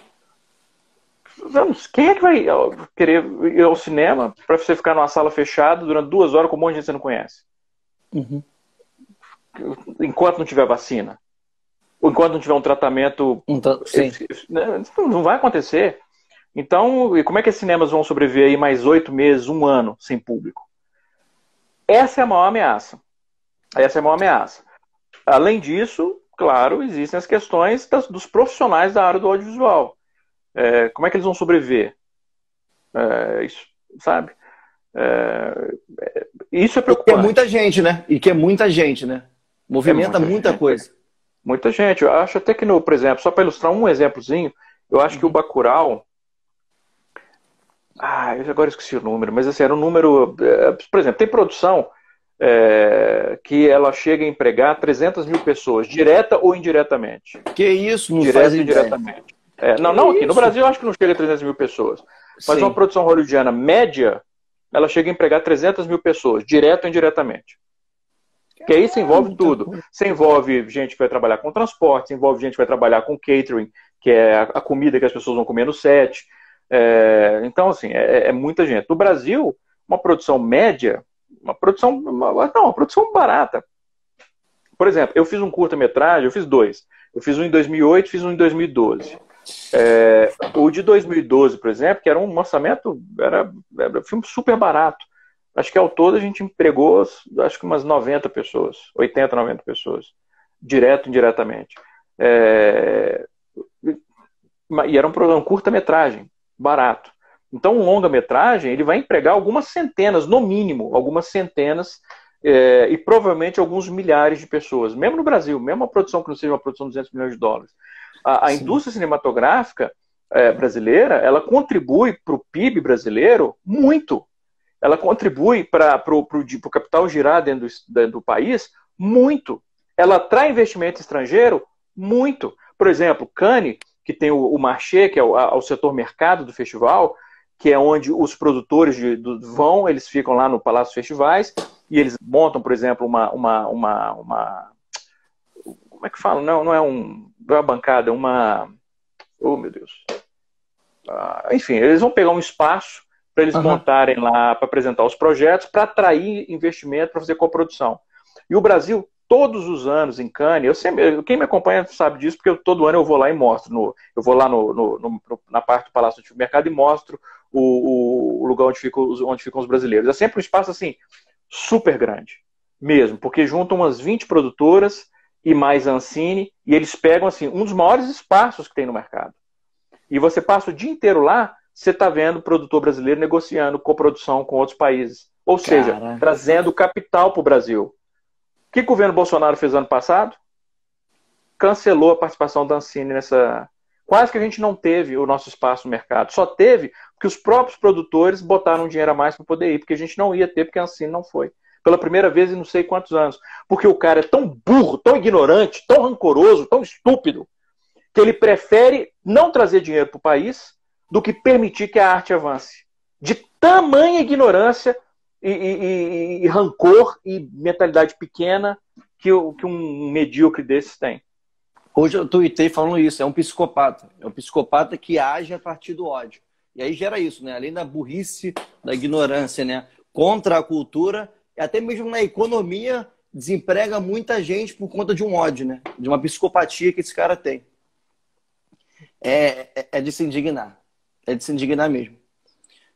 Vamos, quem é que vai querer ir ao cinema para você ficar numa sala fechada durante 2 horas com um monte de gente que você não conhece? Uhum. Enquanto não tiver vacina. Ou enquanto não tiver um tratamento. Sim. Não vai acontecer. Então, e como é que os cinemas vão sobreviver aí mais 8 meses, um ano, sem público? Essa é a maior ameaça. Essa é a maior ameaça. Além disso, claro, existem as questões dos profissionais da área do audiovisual. Como é que eles vão sobreviver? Isso, sabe? Isso é preocupante. E é muita gente, né? Movimenta muita coisa. Muita gente. Eu acho até que, por exemplo, só para ilustrar um exemplozinho, eu acho que o Bacurau... eu agora esqueci o número, mas assim, era um número... Por exemplo, tem produção que ela chega a empregar 300 mil pessoas, direta ou indiretamente. Que isso, não Direto faz e ideia. indiretamente. Não aqui. No Brasil, eu acho que não chega a 300 mil pessoas. Mas Sim. uma produção hollywoodiana média, ela chega a empregar 300 mil pessoas, direto ou indiretamente. Que aí se envolve tudo. Você envolve gente que vai trabalhar com transporte, se envolve gente que vai trabalhar com catering, que é a comida que as pessoas vão comer no set. Então, assim, é muita gente. No Brasil, uma produção média, uma produção barata. Por exemplo, eu fiz um curta-metragem, eu fiz 2. Eu fiz um em 2008 e fiz um em 2012. O de 2012, por exemplo, que era um orçamento, era um filme super barato. Acho que ao todo a gente empregou, acho que umas 90 pessoas, 80, 90 pessoas, direto e indiretamente. E era um curta-metragem, barato. Então, um longa-metragem, ele vai empregar algumas centenas, no mínimo, algumas centenas, e provavelmente alguns milhares de pessoas. Mesmo no Brasil, mesmo uma produção que não seja uma produção de 200 milhões de dólares. A indústria cinematográfica brasileira, ela contribui para o PIB brasileiro muito. Ela contribui para o capital girar dentro do país muito. Ela atrai investimento estrangeiro muito. Por exemplo, Cannes, que tem o marché, que é o setor mercado do festival, que é onde os produtores vão, eles ficam lá no Palácio Festivais, e eles montam, por exemplo, como é que fala? Não é uma bancada, oh, meu Deus. Enfim, eles vão pegar um espaço para eles montarem lá, para apresentar os projetos, para atrair investimento, para fazer coprodução. E o Brasil, todos os anos em Cannes, quem me acompanha sabe disso, porque todo ano eu vou lá e mostro. Eu vou lá na parte do Palácio do Mercado e mostro o lugar onde ficam os brasileiros. É sempre um espaço assim, super grande, mesmo, porque juntam umas 20 produtoras e mais a Ancine, e eles pegam assim, um dos maiores espaços que tem no mercado. E você passa o dia inteiro lá, você está vendo o produtor brasileiro negociando coprodução com outros países. Ou seja, trazendo capital para o Brasil. O que o governo Bolsonaro fez ano passado? Cancelou a participação da Ancine nessa... Quase que a gente não teve o nosso espaço no mercado. Só teve porque os próprios produtores botaram dinheiro a mais para poder ir, porque a gente não ia ter, porque a Ancine não foi. Pela primeira vez em não sei quantos anos. Porque o cara é tão burro, tão ignorante, tão rancoroso, tão estúpido, que ele prefere não trazer dinheiro para o país do que permitir que a arte avance. De tamanha ignorância e rancor e mentalidade pequena que um medíocre desses tem. Hoje eu tuitei falando isso, é um psicopata. É um psicopata que age a partir do ódio. E aí gera isso, né? Além da burrice, da ignorância, né? Contra a cultura, e até mesmo na economia, desemprega muita gente por conta de um ódio, né? De uma psicopatia que esse cara tem. É de se indignar. É de se indignar mesmo.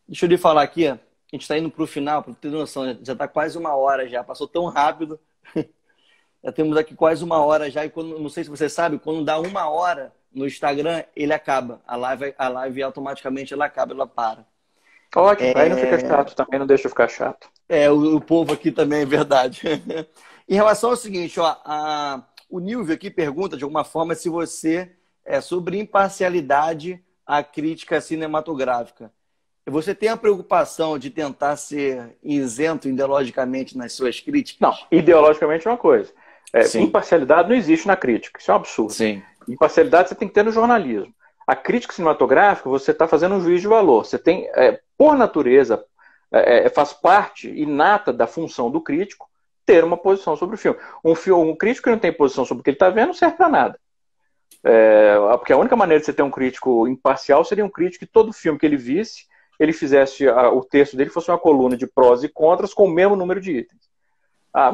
Deixa eu lhe falar aqui, ó. A gente está indo para o final, para ter noção, já está quase 1 hora já, passou tão rápido. Já temos aqui quase 1 hora já, e não sei se você sabe, quando dá 1 hora no Instagram, ele acaba. A live automaticamente ela acaba, ela para. Ótimo, aí não fica chato também, não deixa eu ficar chato. O povo aqui também é verdade. Em relação ao seguinte, ó, o Nilvio aqui pergunta, de alguma forma, se você sobre imparcialidade à crítica cinematográfica. Você tem a preocupação de tentar ser isento ideologicamente nas suas críticas? Não, ideologicamente é uma coisa. Imparcialidade não existe na crítica, isso é um absurdo. Sim. Imparcialidade você tem que ter no jornalismo. A crítica cinematográfica, você está fazendo um juízo de valor. Você tem, por natureza, faz parte inata da função do crítico ter uma posição sobre o filme. Um crítico que não tem posição sobre o que ele está vendo não serve para nada. Porque a única maneira de você ter um crítico imparcial seria um crítico que todo filme que ele visse, ele fizesse o texto dele fosse uma coluna de prós e contras com o mesmo número de itens.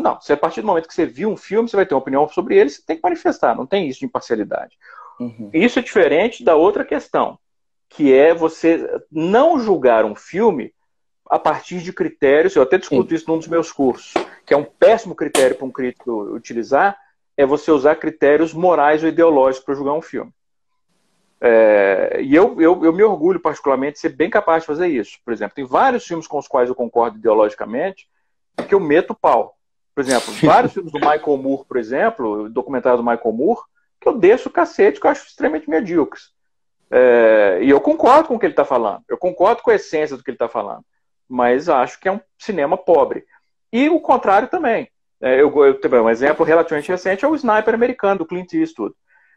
Não, se a partir do momento que você viu um filme, você vai ter uma opinião sobre ele, você tem que manifestar, não tem isso de imparcialidade. Isso é diferente da outra questão, que é você não julgar um filme a partir de critérios, eu até discuto isso num dos meus cursos, que é um péssimo critério para um crítico utilizar, é você usar critérios morais ou ideológicos para julgar um filme. E eu me orgulho particularmente de ser bem capaz de fazer isso. Por exemplo, tem vários filmes com os quais eu concordo ideologicamente que eu meto o pau. Por exemplo, vários filmes do Michael Moore, por exemplo, o documentário do Michael Moore, que eu desço o cacete, que eu acho extremamente medíocres. E eu concordo com o que ele está falando. Eu concordo com a essência do que ele está falando. Mas acho que é um cinema pobre. E o contrário também. Um exemplo relativamente recente é o Sniper Americano, do Clint Eastwood,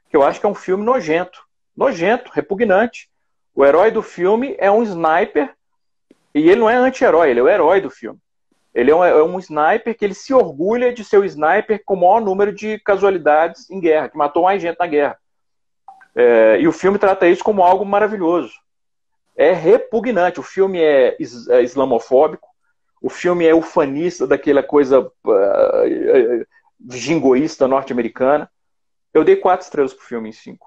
que eu acho que é um filme nojento, repugnante. O herói do filme é um sniper, e ele não é anti-herói, ele é o herói do filme. Ele é um sniper que ele se orgulha de ser o sniper com o maior número de casualidades em guerra, que matou mais gente na guerra. E o filme trata isso como algo maravilhoso. É repugnante. O filme é islamofóbico, o filme é ufanista daquela coisa jingoísta norte-americana. Eu dei 4 estrelas pro filme em 5.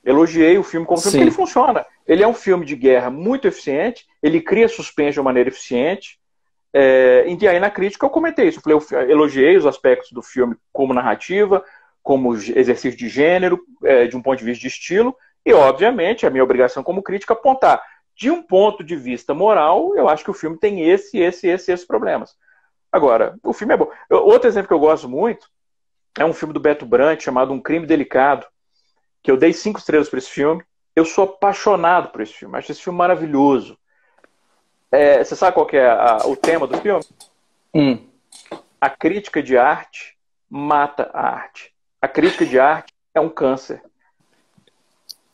Elogiei o filme como filme, porque ele funciona. Ele é um filme de guerra muito eficiente, ele cria suspense de uma maneira eficiente. E aí na crítica eu comentei isso. Eu elogiei os aspectos do filme como narrativa, como exercício de gênero, de um ponto de vista de estilo, e obviamente a minha obrigação como crítica é apontar. De um ponto de vista moral, eu acho que o filme tem esses problemas. Agora, o filme é bom. Outro exemplo que eu gosto muito é um filme do Beto Brant chamado Um Crime Delicado, que eu dei 5 estrelas para esse filme. Eu sou apaixonado por esse filme. Acho esse filme maravilhoso. Você sabe qual que é o tema do filme? A crítica de arte mata a arte. A crítica de arte é um câncer.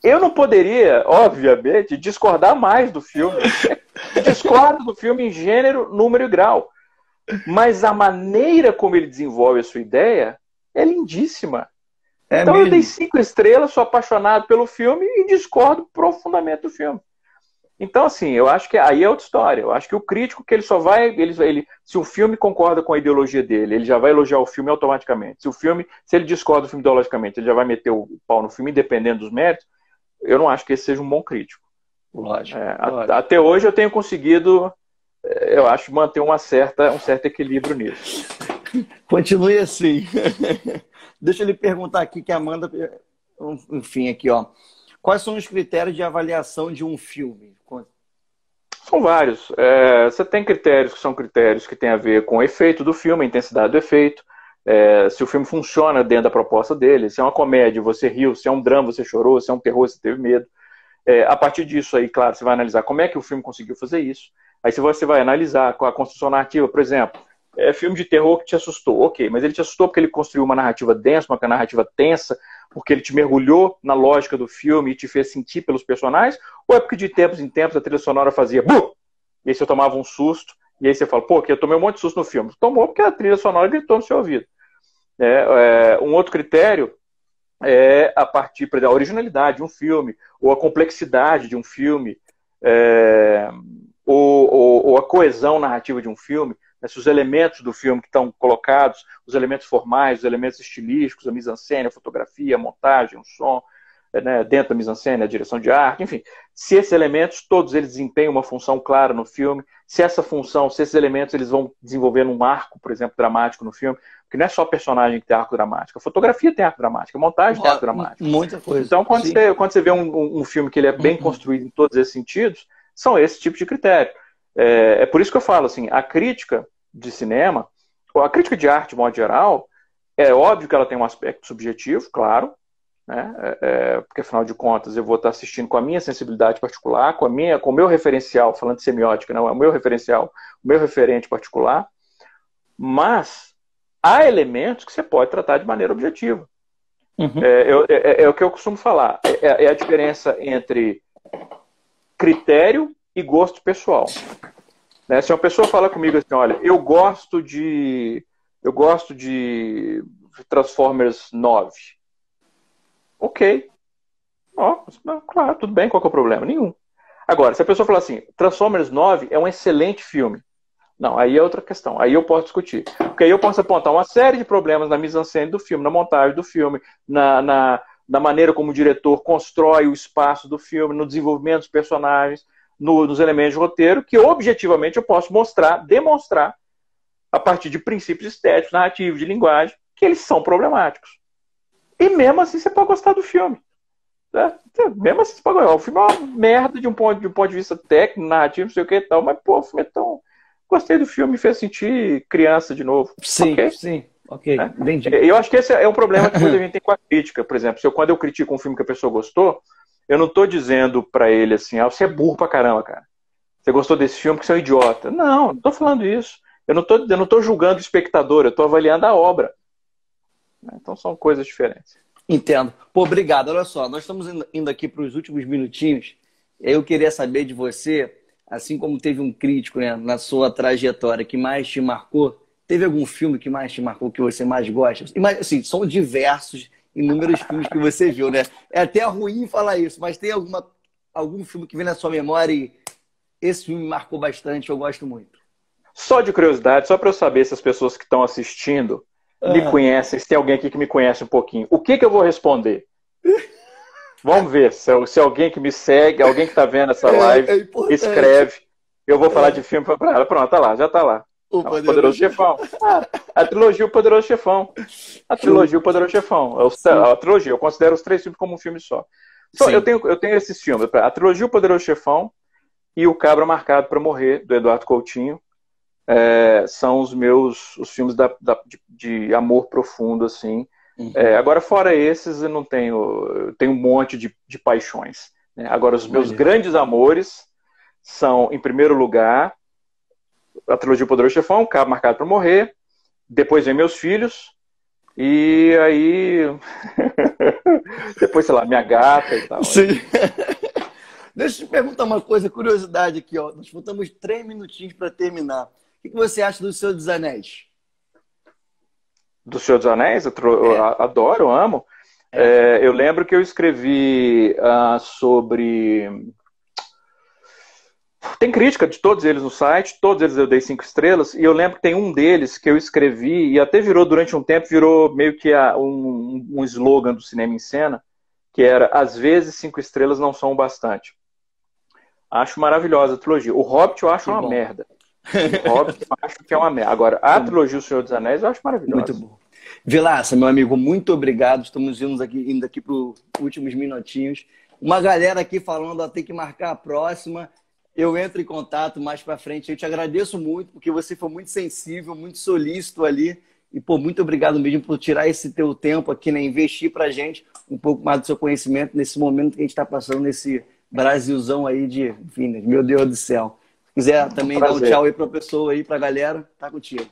Eu não poderia, obviamente, discordar mais do filme. Discordo do filme em gênero, número e grau. Mas a maneira como ele desenvolve a sua ideia é lindíssima. Então mesmo. Eu dei 5 estrelas, sou apaixonado pelo filme e discordo profundamente do filme. Então, assim, eu acho que aí é outra história. Eu acho que o crítico, que ele só vai... se o filme concorda com a ideologia dele, ele já vai elogiar o filme automaticamente. Se ele discorda do filme ideologicamente, ele já vai meter o pau no filme, independente dos méritos. Eu não acho que esse seja um bom crítico. Lógico. Até hoje eu tenho conseguido, eu acho, manter um certo equilíbrio nisso. Continue assim. Deixa eu lhe perguntar aqui, que a Amanda... Enfim, aqui, ó. Quais são os critérios de avaliação de um filme? São vários. Você tem critérios que são critérios que têm a ver com o efeito do filme, a intensidade do efeito, se o filme funciona dentro da proposta dele, se é uma comédia, você riu, se é um drama, você chorou, se é um terror, você teve medo. A partir disso aí, claro, você vai analisar como é que o filme conseguiu fazer isso. Aí você vai analisar com a construção narrativa, por exemplo, filme de terror que te assustou. Ok, mas ele te assustou porque ele construiu uma narrativa densa, uma narrativa tensa, porque ele te mergulhou na lógica do filme e te fez sentir pelos personagens, ou é porque de tempos em tempos a trilha sonora fazia BUM! E aí você tomava um susto, e aí você fala, pô, que eu tomei um monte de susto no filme. Tomou porque a trilha sonora gritou no seu ouvido. Um outro critério é a partir da originalidade de um filme, ou a complexidade de um filme, ou a coesão narrativa de um filme, se os elementos do filme que estão colocados, os elementos formais, os elementos estilísticos, a mise-en-scène, a fotografia, a montagem, o som, dentro da mise-en-scène, a direção de arte, enfim, se esses elementos, todos eles desempenham uma função clara no filme, se esses elementos eles vão desenvolvendo um arco, por exemplo, dramático no filme, porque não é só personagem que tem arco dramático, a fotografia tem arco dramático, a montagem tem arco dramático. Muita coisa. Então, quando você vê um filme que ele é bem construído em todos esses sentidos, são esses tipos de critérios. É por isso que eu falo assim, a crítica de cinema, ou a crítica de arte, de modo geral, é óbvio que ela tem um aspecto subjetivo, claro, né? Porque afinal de contas eu vou estar assistindo com a minha sensibilidade particular, com o meu referencial, falando de semiótica, não, é o meu referencial, o meu referente particular, mas há elementos que você pode tratar de maneira objetiva. É o que eu costumo falar, é a diferença entre critério e gosto pessoal. Se uma pessoa fala comigo assim, olha, eu gosto de Transformers 9. Ok. Ó, claro, tudo bem, qual que é o problema? Nenhum. Agora, se a pessoa falar assim, Transformers 9 é um excelente filme. Não, aí é outra questão. Aí eu posso discutir. Porque aí eu posso apontar uma série de problemas na mise-en-scène do filme, na montagem do filme, na maneira como o diretor constrói o espaço do filme, no desenvolvimento dos personagens, nos elementos de roteiro, que objetivamente eu posso demonstrar, a partir de princípios estéticos, narrativos, de linguagem, que eles são problemáticos. E mesmo assim você pode gostar do filme. Né? Mesmo assim você pode gostar. O filme é uma merda de um ponto de vista técnico, narrativo, não sei o que e tal, mas pô, o filme é tão... Gostei do filme, me fez sentir criança de novo. Sim, okay? sim, ok, Né? entendi. Eu acho que esse é um problema que muita gente tem com a crítica. Por exemplo, quando eu critico um filme que a pessoa gostou, eu não estou dizendo para ele assim, você é burro pra caramba, cara. Você gostou desse filme porque você é um idiota. Não estou falando isso. Eu não tô julgando o espectador, eu estou avaliando a obra. Então são coisas diferentes. Entendo. Pô, obrigado. Olha só, nós estamos indo aqui para os últimos minutinhos. Eu queria saber de você, assim como teve um crítico, né, na sua trajetória que mais te marcou, teve algum filme que mais te marcou, que você mais gosta? Assim, são diversos, inúmeros filmes que você viu, né? É até ruim falar isso, mas tem algum filme que vem na sua memória e esse filme me marcou bastante, eu gosto muito. Só de curiosidade, só para eu saber se as pessoas que estão assistindo me conhecem, se tem alguém aqui que me conhece um pouquinho. O que eu vou responder? Vamos ver se alguém que me segue, alguém que está vendo essa live, escreve. Eu vou falar de filme para ela. Pronto, tá lá, já tá lá. O Poderoso Chefão. A trilogia O Poderoso Chefão. A trilogia O Poderoso Chefão. A trilogia, eu considero os 3 filmes como um filme só. Eu tenho esses filmes. A trilogia O Poderoso Chefão e O Cabra Marcado para Morrer, do Eduardo Coutinho. São os filmes de amor profundo, assim. Uhum. Agora, fora esses, eu tenho um monte de paixões. Né? Agora, os meus grandes amores são, em primeiro lugar, a trilogia Poderoso Chefão, Cabo Marcado para Morrer, depois vem Meus Filhos, e aí... depois, sei lá, Minha Gata e tal. Sim. Deixa eu te perguntar uma coisa, curiosidade aqui, ó. Nós faltamos 3 minutinhos para terminar. O que você acha do Senhor dos Anéis? Do Senhor dos Anéis? Eu adoro, eu amo. Eu lembro que eu escrevi sobre... Tem crítica de todos eles no site, todos eles eu dei 5 estrelas, e eu lembro que tem um deles que eu escrevi, e até durante um tempo, virou meio que um slogan do Cinema em Cena, que era, às vezes 5 estrelas não são o bastante. Acho maravilhosa a trilogia. O Hobbit eu acho uma merda. O Hobbit eu acho que é uma merda. Agora, a trilogia O Senhor dos Anéis eu acho maravilhosa. Muito bom. Vilaça, meu amigo, muito obrigado. Estamos indo aqui para os últimos minutinhos. Uma galera aqui falando, tem que marcar a próxima. Eu entro em contato mais para frente. Eu te agradeço muito, porque você foi muito sensível, muito solícito ali. E, pô, muito obrigado mesmo por tirar esse teu tempo aqui, né? Investir pra gente um pouco mais do seu conhecimento nesse momento que a gente está passando nesse Brasilzão aí enfim, meu Deus do céu. Se quiser também dar um tchau aí pra pessoa aí, pra galera, tá contigo.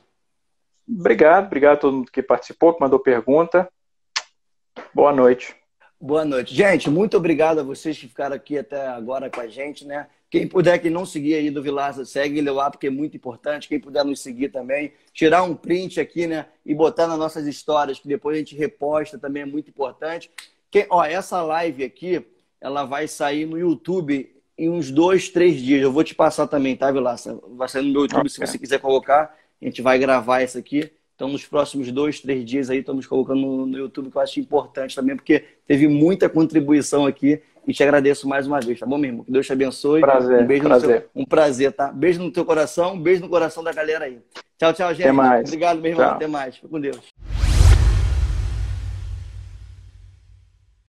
Obrigado a todo mundo que participou, que mandou pergunta. Boa noite. Boa noite. Gente, muito obrigado a vocês que ficaram aqui até agora com a gente, né? Quem puder que não seguir aí do Vilaça, segue ele lá, porque é muito importante. Quem puder nos seguir também, tirar um print aqui, né? E botar nas nossas histórias, que depois a gente reposta também é muito importante. Essa live aqui, ela vai sair no YouTube em uns 2, 3 dias. Eu vou te passar também, tá, Vilaça? Vai sair no meu YouTube, se você quiser colocar. A gente vai gravar isso aqui. Então, nos próximos 2, 3 dias aí, estamos colocando no YouTube, que eu acho importante também, porque teve muita contribuição aqui. E te agradeço mais uma vez, tá bom, meu irmão? Que Deus te abençoe. Prazer, um beijo um prazer, tá? Beijo no teu coração, um beijo no coração da galera aí. Tchau, tchau, gente. Até mais. Obrigado, meu irmão. Tchau. Até mais. Fica com Deus.